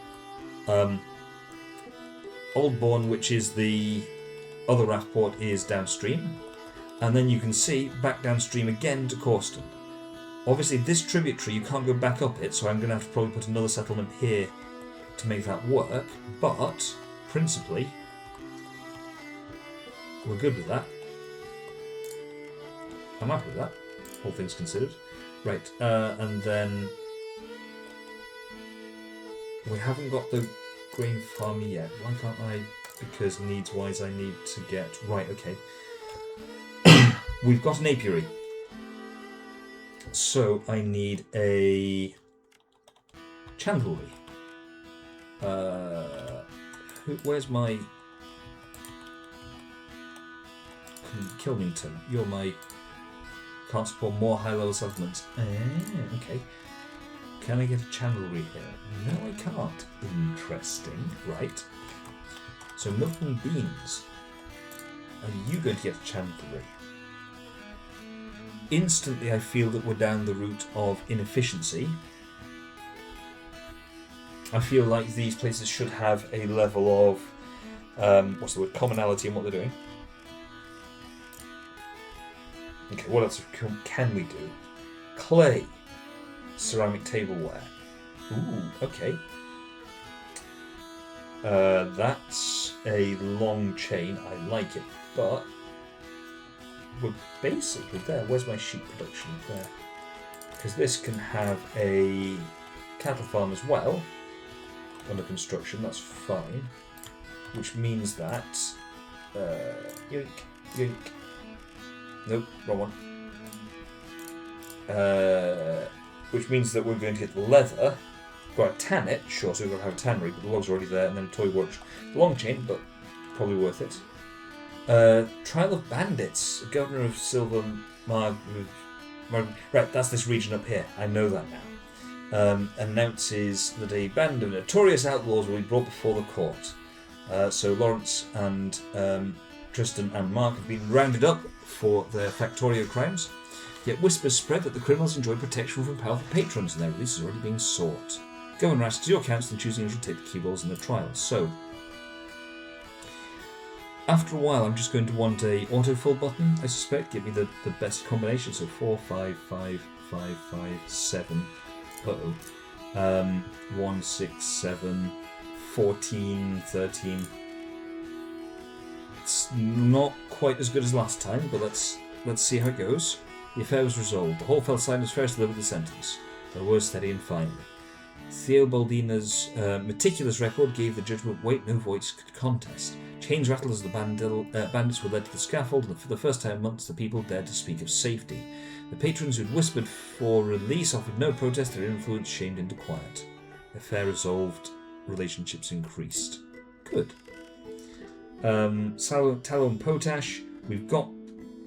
Oldbourne, which is the other raft port, is downstream. And then you can see back downstream again to Corston. Obviously, this tributary, you can't go back up it, so I'm going to have to probably put another settlement here to make that work. But, principally, we're good with that. I'm happy with that, all things considered. Right, and then... We haven't got the grain farm yet. Why can't I? Because needs-wise I need to get... Right, okay. We've got an apiary. So I need a chandlery. Where's my... Kilmington? You're my... Can't support more high-level settlements. Okay. Can I get a chandlery here? No, I can't. Interesting. Right. So milk and beans. Are you going to get a chandlery? Instantly, I feel that we're down the route of inefficiency. I feel like these places should have a level of, what's the word, commonality in what they're doing. Okay, what else can we do? Clay. Ceramic tableware. Ooh, okay. That's a long chain. I like it, but we're basically there. Where's my sheep production? There. Because this can have a cattle farm as well under construction. That's fine. Which means that... yoink, yoink. Nope, wrong one. Which means that we're going to get the leather. We've got to tan it, sure, so we've got to have a tannery, but the log's are already there, and then a toy watch. Long chain, but probably worth it. Trial of Bandits, Governor of Silver right, that's this region up here. I know that now. Announces that a band of notorious outlaws will be brought before the court. So Lawrence and Tristan and Mark have been rounded up for their Factorio crimes. Yet whispers spread that the criminals enjoy protection from powerful patrons and their release is already being sought. Go and write to your counsel and choosing who will take the keyballs in the trial. So, after a while I'm just going to want a autofill button, I suspect, give me the best combination. So 4, 5, 5, 5, 5, 7, 1, 6, 7, 14, 13. It's not quite as good as last time, but let's see how it goes. The affair was resolved. The whole fell silent as first delivered the sentence. They were steady and final. Theobaldina's meticulous record gave the judgment weight no voice could contest. Chains rattled as the bandits were led to the scaffold, and for the first time in months the people dared to speak of safety. The patrons who'd whispered for release offered no protest, their influence shamed into quiet. The affair resolved, relationships increased. Good. Tallow and potash. We've got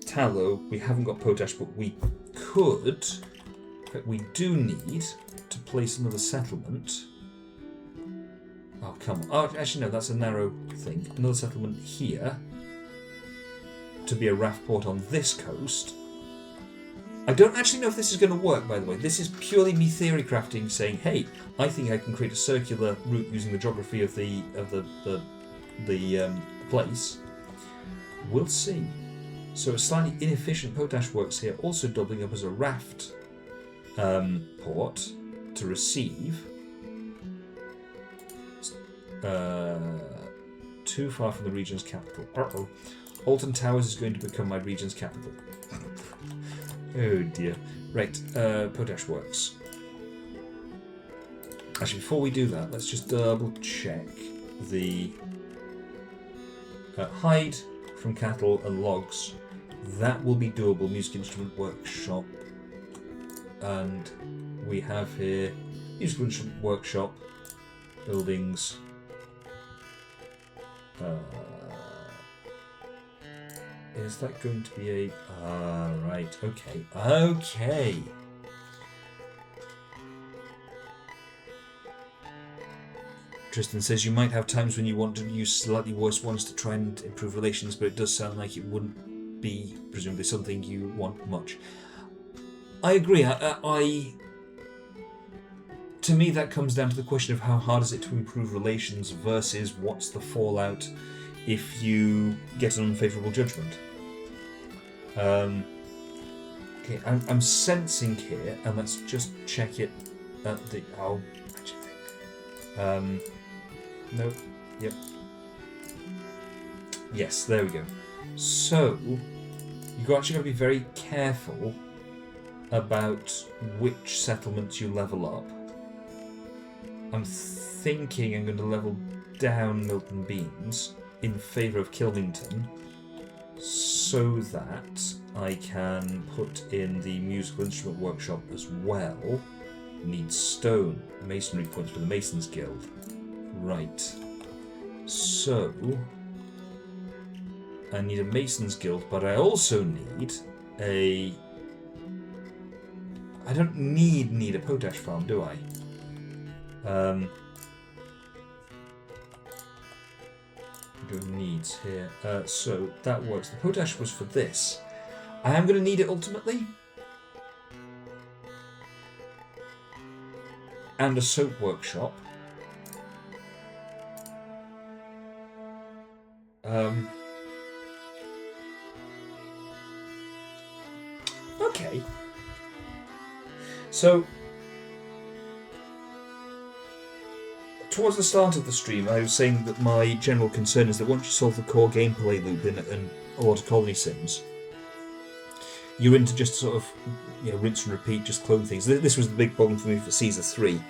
tallow, we haven't got potash, but we could. We do need to place another settlement. Oh, come on. Oh, actually, no, that's a narrow thing. Another settlement here to be a raft port on this coast. I don't actually know if this is going to work, by the way. This is purely me theory crafting, saying, hey, I think I can create a circular route using the geography of the place. We'll see. So a slightly inefficient potash works here, also doubling up as a raft port to receive. Too far from the region's capital. Uh-oh. Alton Towers is going to become my region's capital. Oh dear. Right, potash works. Actually, before we do that, let's just double check the hide from cattle and logs. That will be doable. Music instrument workshop. And we have here musical instrument workshop, buildings. Is that going to be a... right, okay. Okay. Tristan says you might have times when you want to use slightly worse ones to try and improve relations, but it does sound like it wouldn't be, presumably, something you want much. I agree. To me, that comes down to the question of how hard is it to improve relations versus what's the fallout if you get an unfavourable judgment. Okay, I'm sensing here, and let's just check it at the... Oh, no, yep. Yes, there we go. So, you've actually got to be very careful about which settlements you level up. I'm thinking I'm going to level down Milton Beans in favour of Kilmington so that I can put in the musical instrument workshop as well. Need stone, masonry points for the Masons Guild. Right. So, I need a Masons Guild, but I also need a... I don't need a potash farm, do I? Needs here. So that works. The potash was for this. I am going to need it ultimately. And a soap workshop. Okay. So, towards the start of the stream, I was saying that my general concern is that once you solve the core gameplay loop in a lot of colony sims, you're into just sort of, rinse and repeat, just clone things. This was the big problem for me for Caesar 3.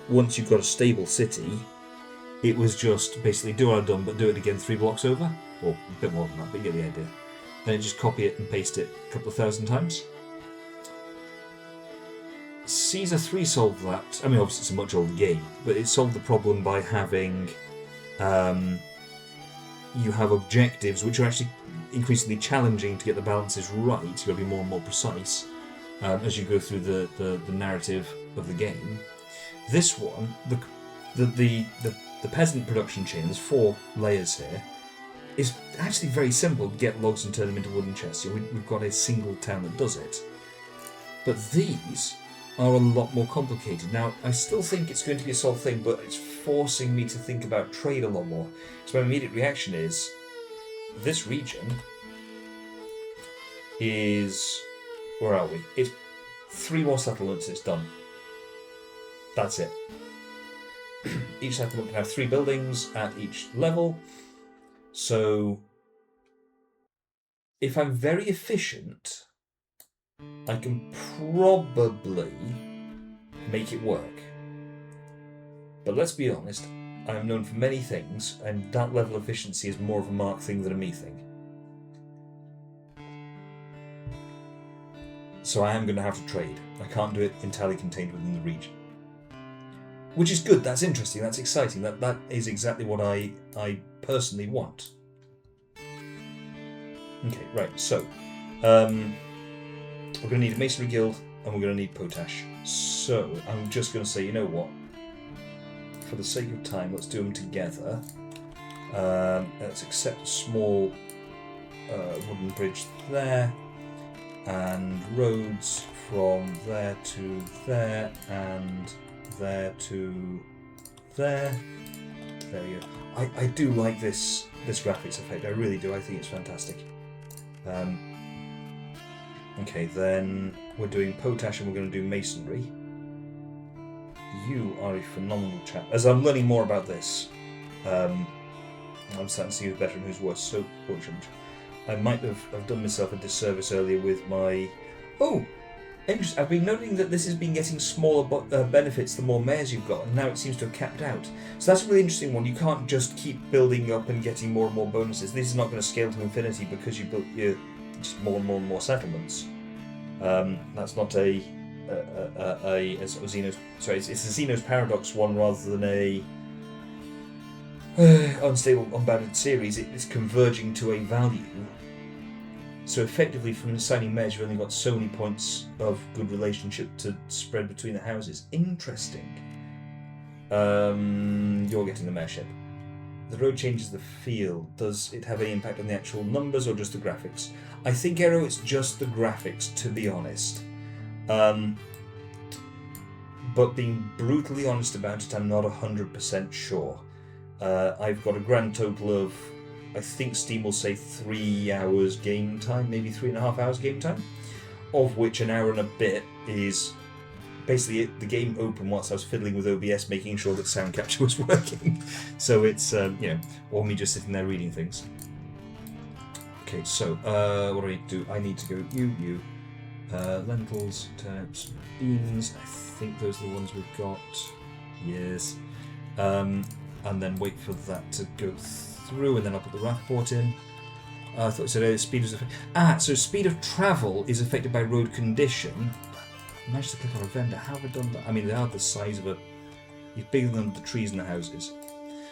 Once you've got a stable city, it was just basically do what I've done, but do it again 3 blocks over, or a bit more than that, but you get the idea. Then just copy it and paste it a couple of thousand times. Caesar 3 solved that. I mean, obviously it's a much older game, but it solved the problem by having you have objectives which are actually increasingly challenging to get the balances right. You've got to be more and more precise as you go through the narrative of the game. This one, the peasant production chain, there's 4 layers here, is actually very simple. Get logs and turn them into wooden chests. We've got a single town that does it. But these are a lot more complicated. Now, I still think it's going to be a solved thing, but it's forcing me to think about trade a lot more. So my immediate reaction is, this region is... Where are we? It's 3 more settlements, it's done. That's it. Each settlement can have 3 buildings at each level. So, if I'm very efficient, I can probably make it work. But let's be honest, I am known for many things, and that level of efficiency is more of a Mark thing than a me thing. So I am going to have to trade. I can't do it entirely contained within the region. Which is good, that's interesting, that's exciting. That is exactly what I personally want. Okay, right, so we're going to need a masonry guild and we're going to need potash. So I'm just going to say, you know what? For the sake of time, let's do them together. Let's accept a small wooden bridge there, and roads from there to there, and there to there. There we go. I do like this graphics effect. I really do. I think it's fantastic. Okay, then we're doing potash and we're going to do masonry. You are a phenomenal chap. As I'm learning more about this, I'm starting to see who's better and who's worse. So, fortunate. I might have done myself a disservice earlier with my... Oh! Interesting. I've been noting that this has been getting smaller benefits the more mayors you've got, and now it seems to have capped out. So that's a really interesting one. You can't just keep building up and getting more and more bonuses. This is not going to scale to infinity because you built your just more and more settlements. That's not a a sort of Xenos. Sorry, it's a Xenos Paradox one rather than a unstable, unbounded series. It's converging to a value. So effectively, from an assigning measure, you've only got so many points of good relationship to spread between the houses. Interesting. You're getting the mayorship. The road changes the field. Does it have any impact on the actual numbers or just the graphics? I think, Aero, it's just the graphics, to be honest. But being brutally honest about it, I'm not 100% sure. I've got a grand total of, I think Steam will say 3 hours game time, maybe 3.5 hours game time, of which an hour and a bit is basically the game opened whilst I was fiddling with OBS, making sure that sound capture was working. So it's, or me just sitting there reading things. Okay, so what do I need to do? I need to go you. Lentils, turnips, beans. I think those are the ones we've got. Yes. And then wait for that to go through, and then I'll put the raft port in. I thought it said speed was so speed of travel is affected by road condition. I managed to click on a vendor. How have I done that? I mean, they are the size of you're bigger than the trees and the houses.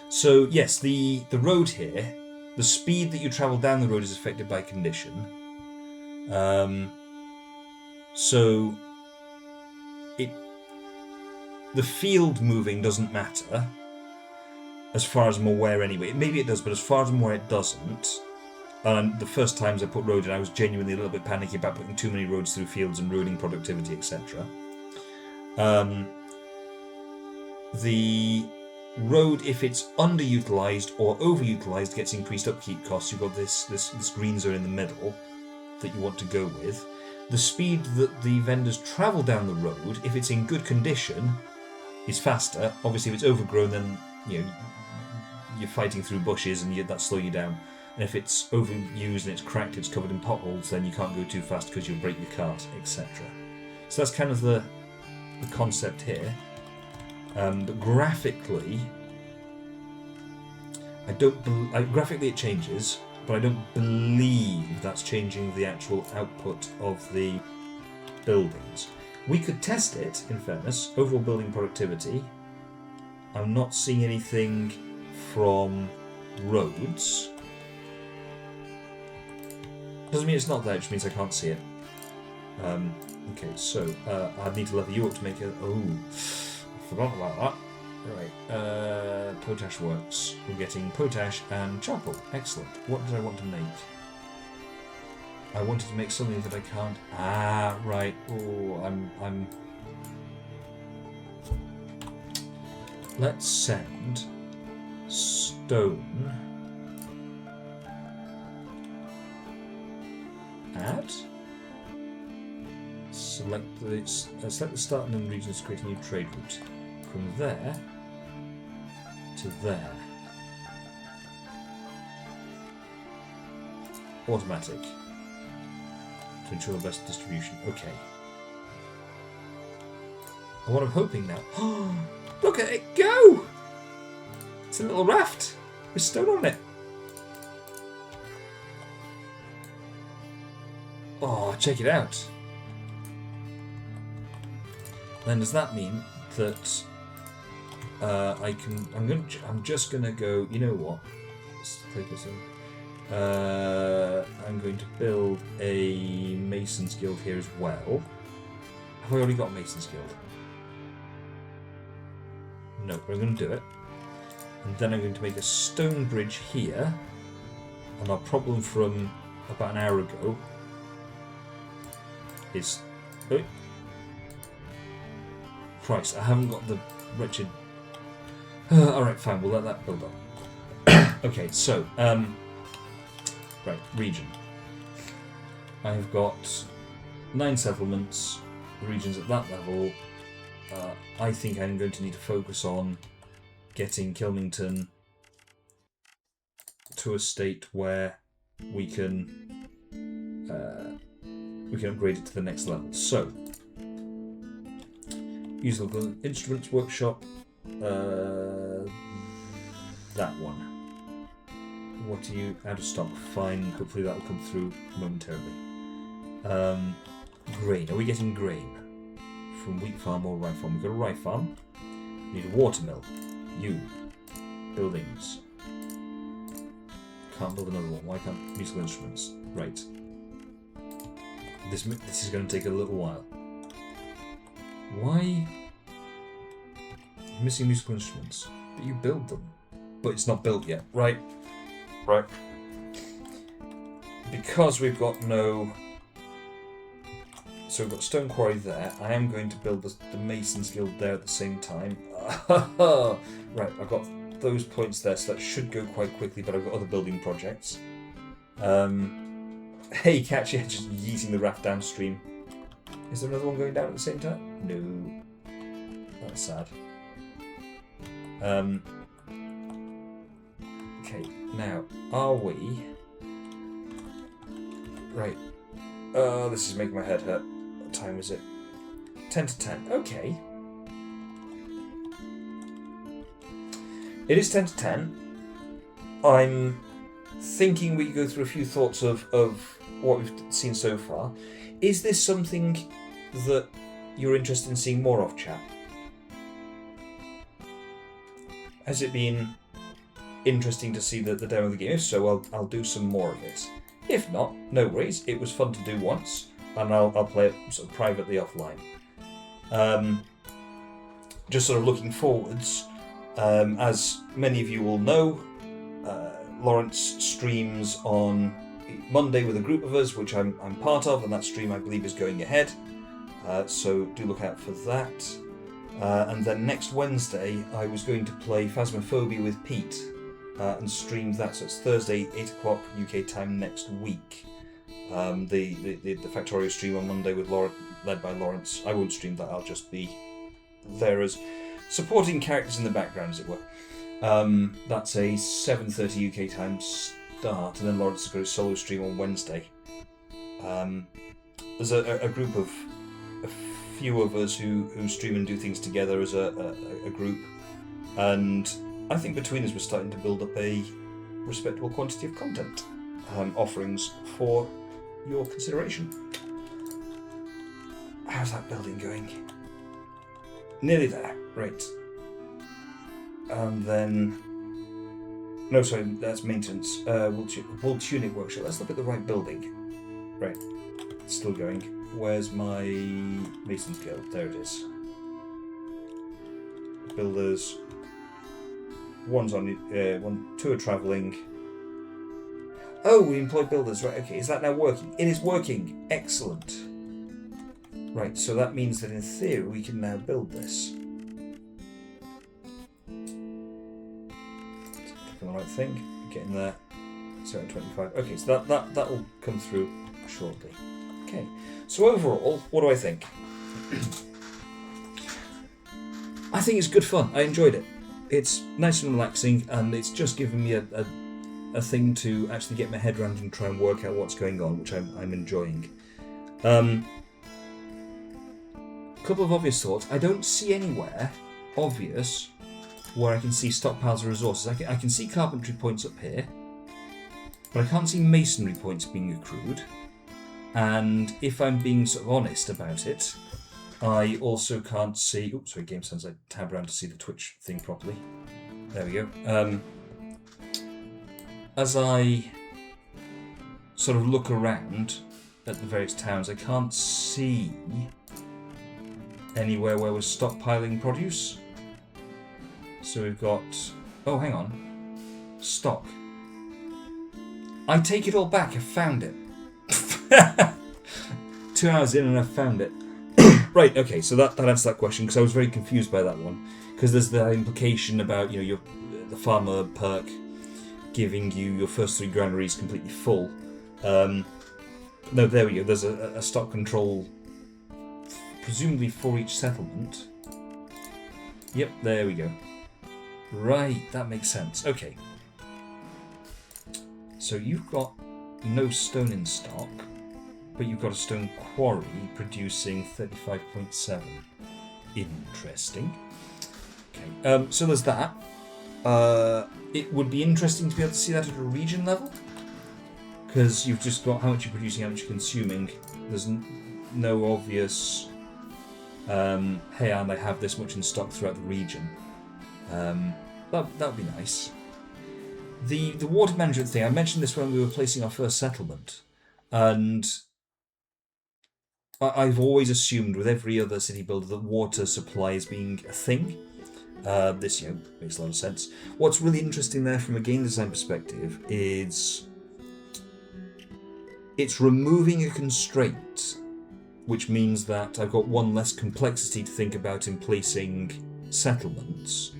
So yes, the road here, the speed that you travel down the road is affected by condition. So the field moving doesn't matter, as far as I'm aware anyway. Maybe it does, but as far as I'm aware it doesn't. And the first times I put road in, I was genuinely a little bit panicky about putting too many roads through fields and ruining productivity, etc. The road, if it's underutilized or overutilized, gets increased upkeep costs. You've got this green zone in the middle that you want to go with. The speed that the vendors travel down the road, if it's in good condition, is faster. Obviously, if it's overgrown, then you're fighting through bushes and that slow you down. And if it's overused and it's cracked, it's covered in potholes, then you can't go too fast because you'll break your cart, etc. So that's kind of the concept here. But graphically, graphically it changes, but I don't believe that's changing the actual output of the buildings. We could test it, in fairness. Overall building productivity. I'm not seeing anything from roads. Doesn't mean it's not there, it just means I can't see it. Okay, so I need to level you up to make it. Oh, I forgot about that. Right, potash works. We're getting potash and charcoal. Excellent. What did I want to make? I wanted to make something that I can't. Ah, right. Oh, I'm. Let's send stone. Add. Select the start and end regions to create a new trade route. From there to there. Automatic. To ensure the best distribution. Okay. And what I'm hoping now. Look at it go! It's a little raft with stone on it. Oh, check it out. Then does that mean that I'm just gonna go. You know what? Let's take this in. I'm going to build a Mason's Guild here as well. Have I already got a Mason's Guild? No, but I'm going to do it. And then I'm going to make a stone bridge here. And our problem from about an hour ago is... Oh. Christ, I haven't got the wretched... Alright, fine, we'll let that build up. Okay, so... right, region. I have got 9 settlements. The region's at that level. I think I'm going to need to focus on getting Kilmington to a state where we can upgrade it to the next level. So, use local instruments workshop. That one. What do you out of stock? Fine. Hopefully that will come through momentarily. Grain. Are we getting grain from wheat farm or rye farm. We've got a rye farm. We need a water mill. Buildings. Can't build another one. Why can't musical instruments? Right. This is going to take a little while. Why? Missing musical instruments. But you build them. But it's not built yet. Right. Right. Because we've got no... So we've got stone quarry there. I am going to build the Masons Guild there at the same time. Right, I've got those points there, so that should go quite quickly, but I've got other building projects. Hey, catch, yeah, just yeeting the raft downstream. Is there another one going down at the same time? No. That's sad. Okay, now, are we... Right. This is making my head hurt. What time is it? 10 to 10. Okay. It is 10 to 10. I'm thinking we go through a few thoughts of what we've seen so far. Is this something that you're interested in seeing more of, chap? Has it been interesting to see the demo of the game? If so, I'll do some more of it. If not, no worries. It was fun to do once, and I'll play it sort of privately offline. Just sort of looking forwards, as many of you will know, Lawrence streams on Monday with a group of us, which I'm part of, and that stream I believe is going ahead. So do look out for that. And then next Wednesday, I was going to play Phasmophobia with Pete. And stream that, so it's Thursday, 8 o'clock UK time next week. The Factorio stream on Monday with led by Lawrence. I won't stream that, I'll just be there as supporting characters in the background, as it were. That's a 7:30 UK time start, and then Lawrence has got a solo stream on Wednesday. There's a group of a few of us who stream and do things together as a group, and I think between us we're starting to build up a respectable quantity of content offerings for your consideration. How's that building going? Nearly there, right. And then... No, sorry, that's maintenance. Wool Tunic Workshop. Let's look at the right building. Right, it's still going. Where's my Mason's Guild? There it is. Builders... One's on, two are travelling. Oh, we employ builders, right, okay, is that now working? It is working, excellent. Right, so that means that in theory we can now build this. Click on the right thing, getting there, 725. Okay, so that'll come through shortly. Okay, so overall, what do I think? I think it's good fun, I enjoyed it. It's nice and relaxing, and it's just given me a thing to actually get my head around and try and work out what's going on, which I'm enjoying. Couple of obvious thoughts. I don't see anywhere obvious where I can see stockpiles of resources. I can see carpentry points up here, but I can't see masonry points being accrued. And if I'm being sort of honest about it, I also can't see... Oops, sorry, game sounds like tab around to see the Twitch thing properly. There we go. As I sort of look around at the various towns, I can't see anywhere where we're stockpiling produce. So we've got... Oh, hang on. Stock. I take it all back, I've found it. 2 hours in and I've found it. Right, okay, so that answers that question, because I was very confused by that one. Because there's the implication about, you know, the farmer perk giving you your first 3 granaries completely full. No, there we go, there's a stock control, presumably for each settlement. Yep, there we go. Right, that makes sense. Okay. So you've got no stone in stock, but you've got a stone quarry producing 35.7. Interesting. Okay, so there's that. It would be interesting to be able to see that at a region level, because you've just got how much you're producing, how much you're consuming. There's no obvious hey, and I have this much in stock throughout the region. That would be nice. The water management thing, I mentioned this when we were placing our first settlement, and I've always assumed with every other city builder that water supply is being a thing. This, makes a lot of sense. What's really interesting there from a game design perspective is it's removing a constraint, which means that I've got one less complexity to think about in placing settlements.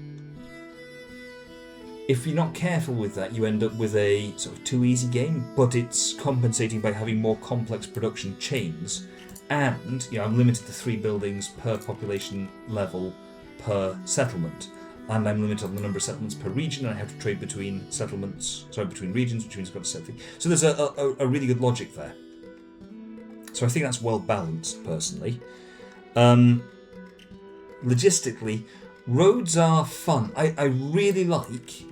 If you're not careful with that, you end up with a sort of too easy game, but it's compensating by having more complex production chains. And I'm limited to 3 buildings per population level per settlement. And I'm limited on the number of settlements per region, and I have to trade between between regions, which means I've got to set things. So there's a really good logic there. So I think that's well balanced, personally. Logistically, roads are fun. I really like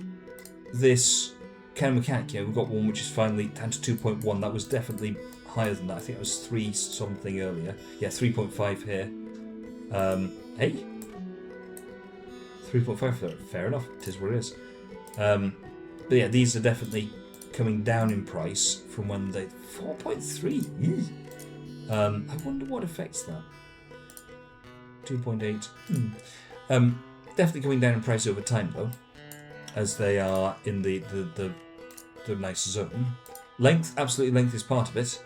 this kind of mechanic. We've got one which is finally down to 2.1. That was definitely higher than that. I think it was 3 something earlier. Yeah, 3.5 here. Hey? 3.5, fair enough. It is what it is. But yeah, these are definitely coming down in price from when they... 4.3? I wonder what affects that. 2.8. Definitely coming down in price over time, though, as they are in the nice zone. Length, absolutely, length is part of it.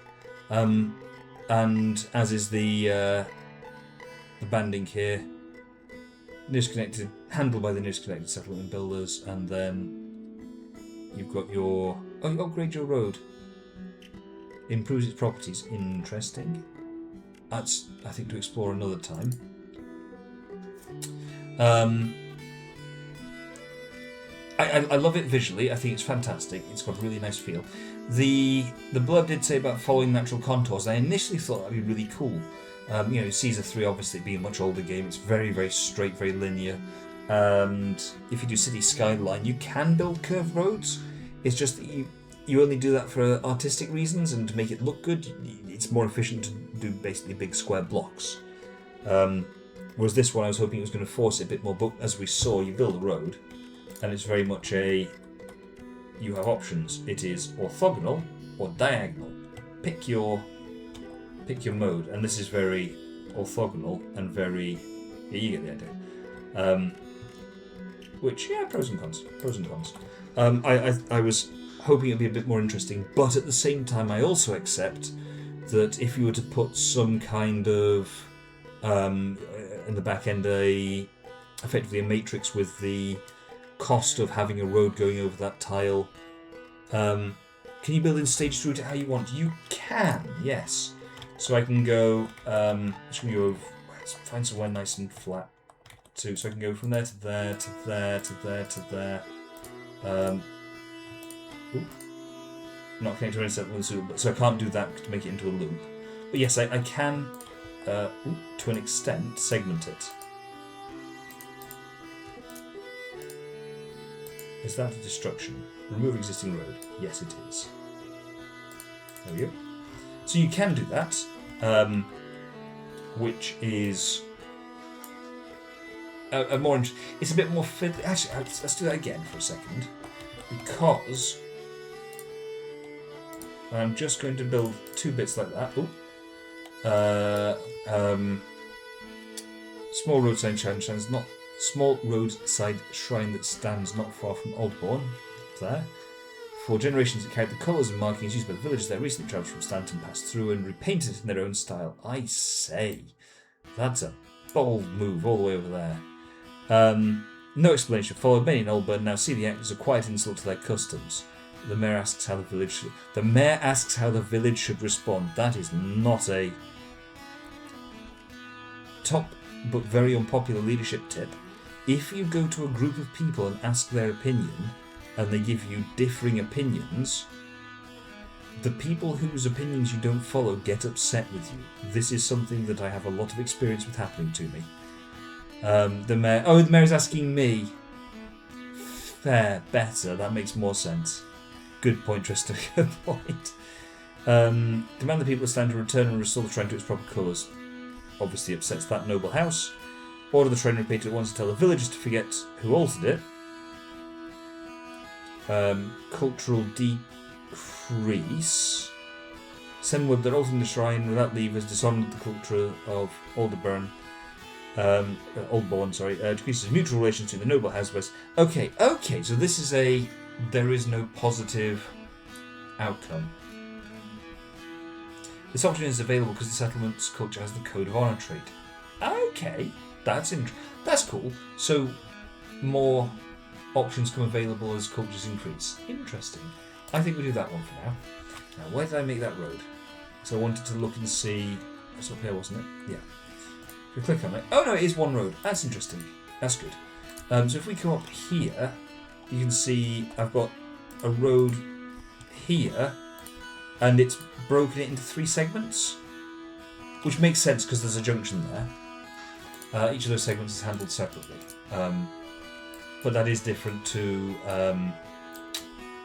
And as is the banding here. Nearest connected, handled by the nearest connected settlement builders, and then you've got your... Oh, you upgrade your road. Improves its properties. Interesting. That's, I think, to explore another time. I love it visually. I think it's fantastic. It's got a really nice feel. The blurb did say about following natural contours. I initially thought that'd be really cool. Caesar 3 obviously being a much older game, it's very, very straight, very linear. And if you do City Skyline, you can build curved roads. It's just that you only do that for artistic reasons and to make it look good. It's more efficient to do basically big square blocks. Whereas this one, I was hoping it was going to force it a bit more, but as we saw, you build a road, and it's very much you have options. It is orthogonal or diagonal. Pick your mode, and this is very orthogonal and very... Yeah, you get the idea. Which, yeah, pros and cons. I was hoping it would be a bit more interesting, but at the same time I also accept that if you were to put some kind of in the back end effectively a matrix with the cost of having a road going over that tile, can you build in stage through to how you want? You can, yes. So I can go, let's find somewhere nice and flat too. So I can go from there to there, to there, to there, to there. Not connected to any settlement loop, so I can't do that to make it into a loop. But yes, I can, to an extent, segment it. Is that a destruction? Remove existing road. Yes, it is. There we go. So you can do that, which is a more. It's a bit more fiddly. Actually, let's do that again for a second, because I'm just going to build 2 bits like that. Small roadside shrine stands not. Small roadside shrine that stands not far from Aldbourne. There. For generations, it carried the colours and markings used by the villagers that recently travelled from Stanton, passed through and repainted it in their own style. I say, that's a bold move all the way over there. No explanation followed. Many in Aldbourne now see the act as a quiet insult to their customs. The mayor asks how the village should respond. That is not a top but very unpopular leadership tip. If you go to a group of people and ask their opinion, and they give you differing opinions, the people whose opinions you don't follow get upset with you. This is something that I have a lot of experience with happening to me. The mayor's asking me. Fair, better, that makes more sense. Good point, Tristan, good point. Demand the people of Stand to return and restore the shrine to its proper colours. obviously upsets that noble house. Order the train repeated at once to tell the villagers to forget who altered it. Cultural decrease. Send word that altering the shrine without leave has dishonoured the culture of Aldeborn. Decreases mutual relations between the noble house. Okay, so this is there is no positive outcome. This option is available because the settlement's culture has the Code of Honour trait. Okay, that's cool. So more options come available as cultures increase. Interesting. I think we'll do that one for now. Now, where did I make that road? So I wanted to look and see. It's up here, wasn't it? Yeah. If we click on it. Oh no, it is one road. That's interesting. That's good. So if we come up here, you can see I've got a road here, and it's broken it into 3 segments, which makes sense because there's a junction there. Each of those segments is handled separately. But that is different to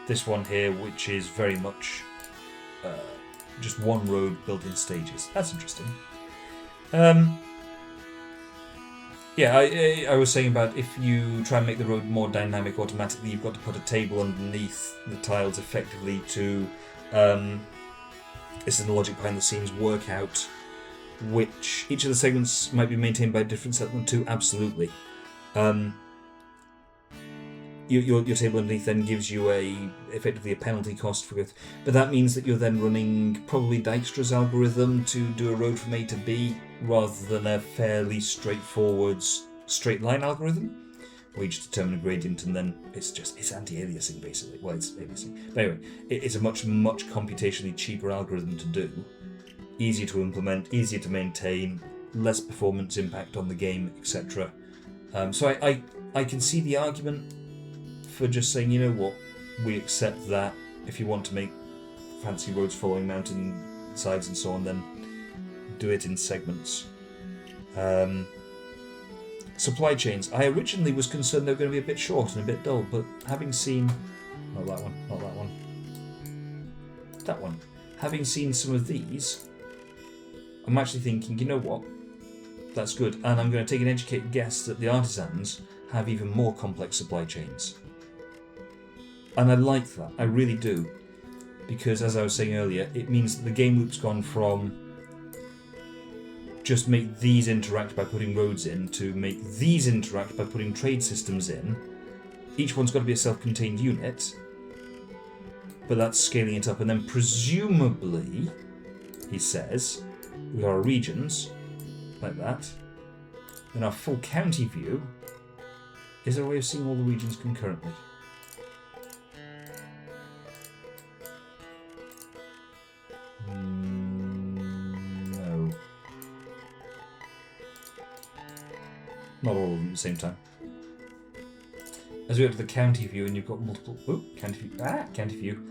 this one here, which is very much just one road built in stages. That's interesting. I was saying about if you try and make the road more dynamic automatically, you've got to put a table underneath the tiles effectively to, this is the logic behind the scenes, work out which each of the segments might be maintained by a different settlement too. Absolutely. Your table underneath then gives you effectively a penalty cost for it, but that means that you're then running probably Dijkstra's algorithm to do a road from A to B rather than a fairly straightforward straight line algorithm where you just determine a gradient and then it's anti-aliasing basically. Well, it's aliasing, but anyway, it's a much computationally cheaper algorithm to do, easier to implement, easier to maintain, less performance impact on the game, etc. So I can see the argument for just saying, you know what, we accept that. If you want to make fancy roads following mountain sides and so on, then do it in segments. Supply chains. I originally was concerned they were going to be a bit short and a bit dull, but having seen... Not that one. That one. Having seen some of these, I'm actually thinking, you know what, that's good. And I'm going to take an educated guess that the artisans have even more complex supply chains. And I like that, I really do, because as I was saying earlier, it means that the game loop's gone from just make these interact by putting roads in to make these interact by putting trade systems in. Each one's got to be a self-contained unit, but that's scaling it up. And then presumably, he says, with our regions, like that, in our full county view, is there a way of seeing all the regions concurrently? No. Not all of them at the same time. As we go to the county view, and you've got multiple county view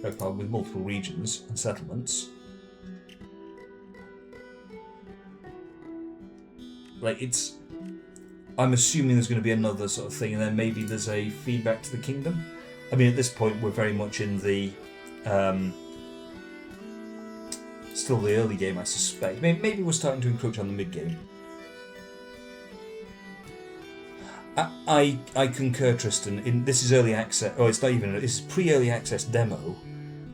with multiple regions and settlements. I'm assuming there's going to be another sort of thing, and then maybe there's a feedback to the kingdom. I mean, at this point, we're very much in the still the early game, I suspect. Maybe we're starting to encroach on the mid game. I concur, Tristan. This is early access. Oh, it's not even. This is pre-early access demo.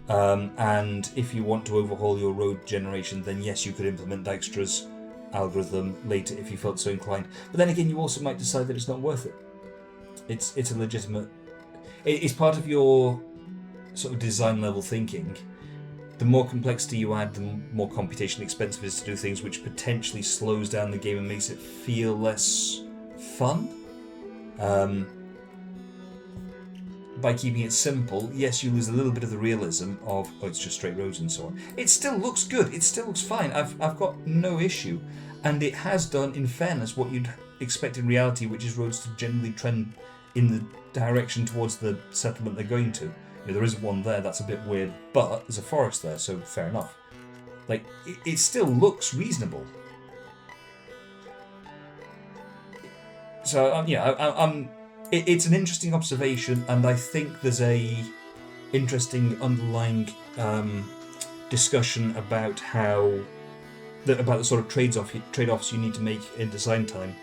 And if you want to overhaul your road generation, then yes, you could implement Dijkstra's algorithm later if you felt so inclined. But then again, you also might decide that it's not worth it. It's a legitimate. It's part of your sort of design level thinking. The more complexity you add, the more computationally expensive it is to do things, which potentially slows down the game and makes it feel less fun. By keeping it simple, yes, you lose a little bit of the realism of, it's just straight roads and so on. It still looks good, it still looks fine, I've got no issue. And it has done, in fairness, what you'd expect in reality, which is roads to generally trend in the direction towards the settlement they're going to. There isn't one there, that's a bit weird, but there's a forest there, so fair enough. It still looks reasonable. So, it's an interesting observation, and I think there's a interesting underlying discussion about how about the sort of trade-offs you need to make in design time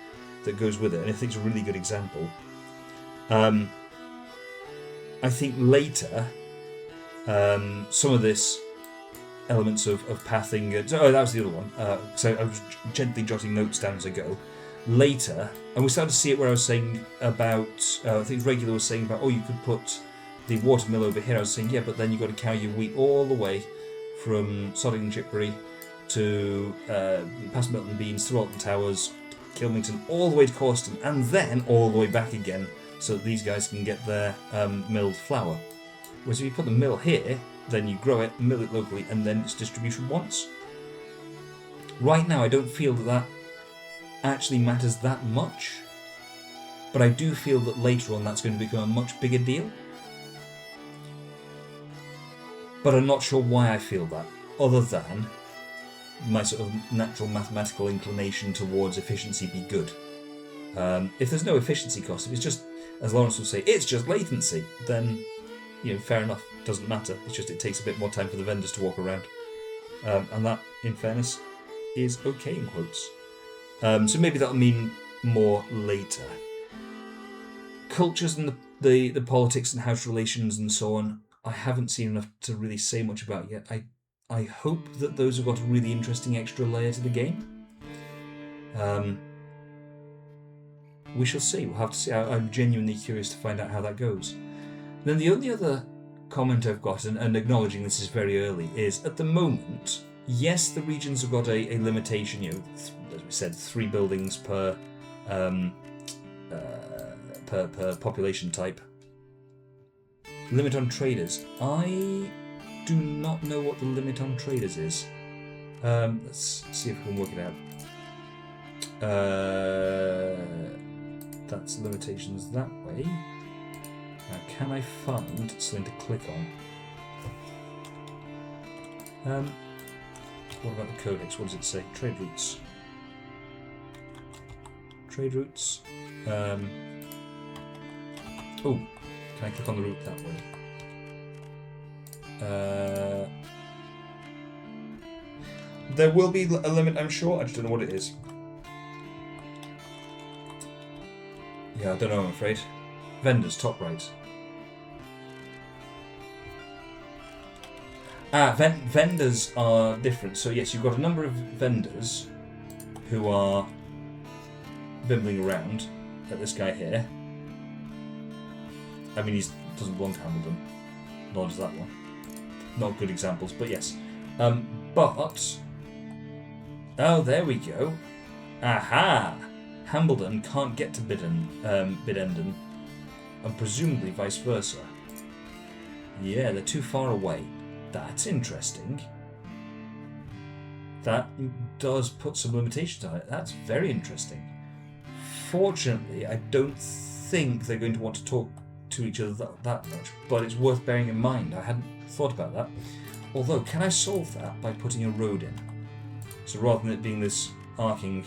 that goes with it, and I think it's a really good example. I think later, some of this elements of pathing. That was the other one. So I was gently jotting notes down as I go. Later, and we started to see it where I was saying about, I think Regular was saying about, you could put the watermill over here. I was saying, yeah, but then you've got to carry your wheat all the way from Sodding and Chipbury to past Milton Beans, through Alton Towers, Kilmington, all the way to Causton, and then all the way back again, so that these guys can get their milled flour. Whereas if you put the mill here, then you grow it, mill it locally, and then it's distribution once. Right now, I don't feel that actually matters that much, but I do feel that later on that's going to become a much bigger deal. But I'm not sure why I feel that, other than my sort of natural mathematical inclination towards efficiency be good. If there's no efficiency cost, if it's just, as Lawrence would say, it's just latency, then, fair enough, doesn't matter. It's just it takes a bit more time for the vendors to walk around. And that, in fairness, is okay in quotes. So maybe that'll mean more later. Cultures and the politics and house relations and so on, I haven't seen enough to really say much about yet. I hope that those have got a really interesting extra layer to the game. We shall see. We'll have to see. I'm genuinely curious to find out how that goes. And then the only other comment I've got, and acknowledging this is very early, is at the moment, yes, the regions have got a limitation. As we said, 3 buildings per population type. Limit on traders. I do not know what the limit on traders is. Let's see if we can work it out. That's limitations that way. Now, can I find something to click on? What about the codex? What does it say? Trade routes. Trade routes. Can I click on the route that way? There will be a limit, I'm sure. I just don't know what it is. Yeah, I don't know, I'm afraid. Vendors, top right. Vendors are different. So yes, you've got a number of vendors who are bimbling around at this guy here. I mean, he doesn't belong to Hambledon, nor does that one. Not good examples, but yes. There we go. Aha! Hambledon can't get to Bidenden, and presumably vice versa. Yeah, they're too far away. That's interesting. That does put some limitations on it. That's very interesting. Fortunately, I don't think they're going to want to talk to each other that much, but it's worth bearing in mind. I hadn't thought about that. Although, can I solve that by putting a road in? So rather than it being this arcing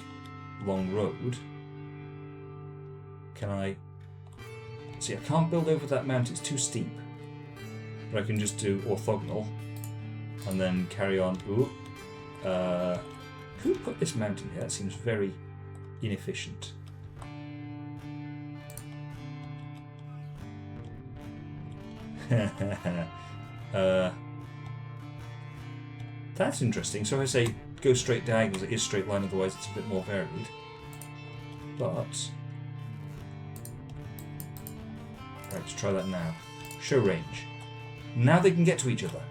long road, can I... See, I can't build over that mount, it's too steep. But I can just do orthogonal and then carry on. Ooh. Who put this mountain here? That seems very inefficient. That's interesting. So if I say go straight diagonals, it is straight line, otherwise it's a bit more varied. But right, let's try that now. Show range. Now they can get to each other.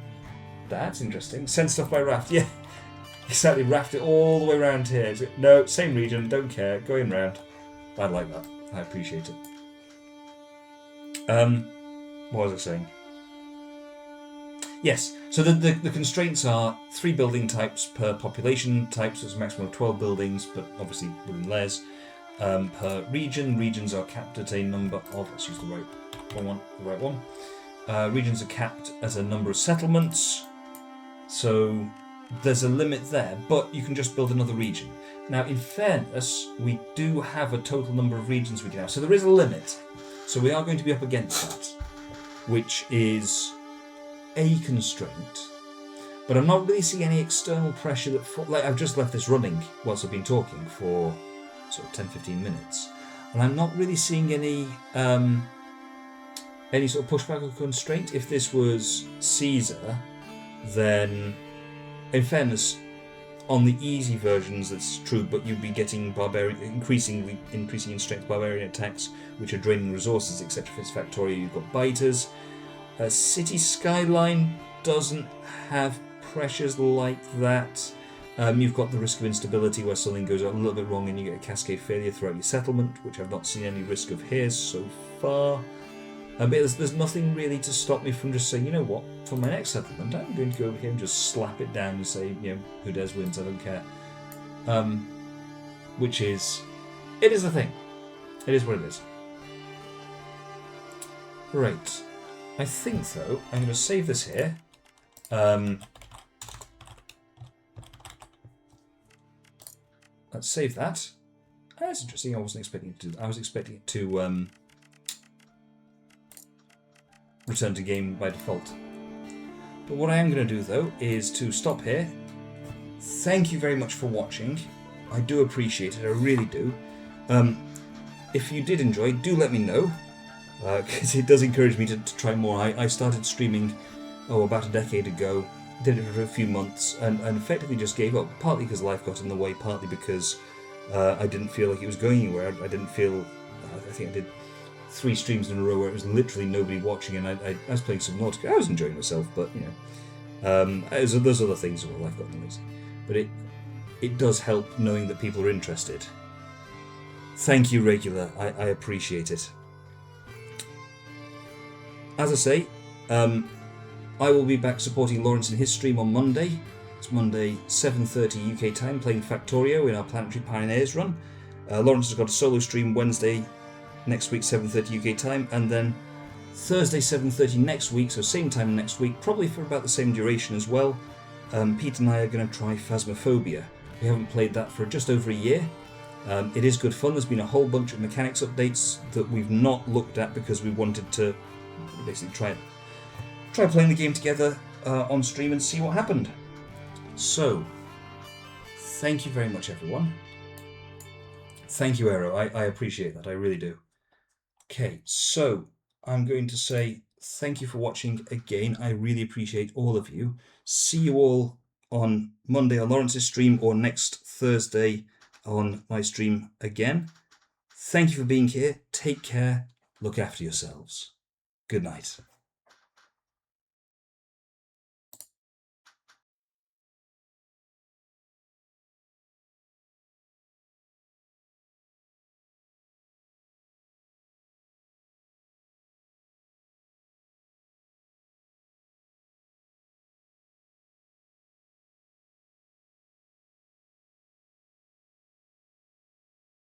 That's interesting. Send stuff by raft. Yeah, exactly. Raft it all the way around here. No, same region. Don't care. Going round. I like that. I appreciate it. What was I saying? Yes, so the constraints are 3 building types per population type, so it's a maximum of 12 buildings, but obviously within layers. Per region, regions are capped at a number of, let's use the right one. Regions are capped at a number of settlements, so there's a limit there, but you can just build another region. Now, in fairness, we do have a total number of regions we can have, so there is a limit. So we are going to be up against that, which is a constraint. But I'm not really seeing any external pressure that, like, I've just left this running whilst I've been talking for sort of 10-15 minutes, and I'm not really seeing any sort of pushback or constraint. If this was Caesar, then, in fairness, on the easy versions that's true, but you'd be getting barbarian increasing in strength barbarian attacks, which are draining resources, etc. For its Factorio, you've got biters. City Skyline doesn't have pressures like that. You've got the risk of instability where something goes a little bit wrong and you get a cascade failure throughout your settlement, which I've not seen any risk of here so far. But there's nothing really to stop me from just saying, you know what, for my next settlement, I'm going to go over here and just slap it down and say, who dares wins, I don't care. Which is, it is a thing. It is what it is. Right. I think, though, I'm going to save this here. Let's save that. That's interesting. I wasn't expecting it to. I was expecting it to return to game by default. But what I am going to do, though, is to stop here. Thank you very much for watching. I do appreciate it. I really do. If you did enjoy, do let me know, because it does encourage me to try more. I started streaming about a decade ago. Did it for a few months and effectively just gave up, partly because life got in the way, partly because I didn't feel like it was going anywhere. I didn't feel, I think I did 3 streams in a row where it was literally nobody watching, and I was playing Subnautica. I was enjoying myself, but there's other things where life got in the way. But it does help knowing that people are interested. Thank you, Regular. I appreciate it. As I say, I will be back supporting Lawrence in his stream on Monday. It's Monday, 7:30 UK time, playing Factorio in our Planetary Pioneers run. Lawrence has got a solo stream Wednesday next week, 7:30 UK time, and then Thursday, 7:30 next week, so same time next week, probably for about the same duration as well. Pete and I are going to try Phasmophobia. We haven't played that for just over a year. It is good fun. There's been a whole bunch of mechanics updates that we've not looked at because we wanted to basically try playing the game together on stream and see what happened. So, thank you very much, everyone. Thank you, Aero. I appreciate that. I really do. Okay, so I'm going to say thank you for watching again. I really appreciate all of you. See you all on Monday on Lawrence's stream or next Thursday on my stream again. Thank you for being here. Take care. Look after yourselves. Good night.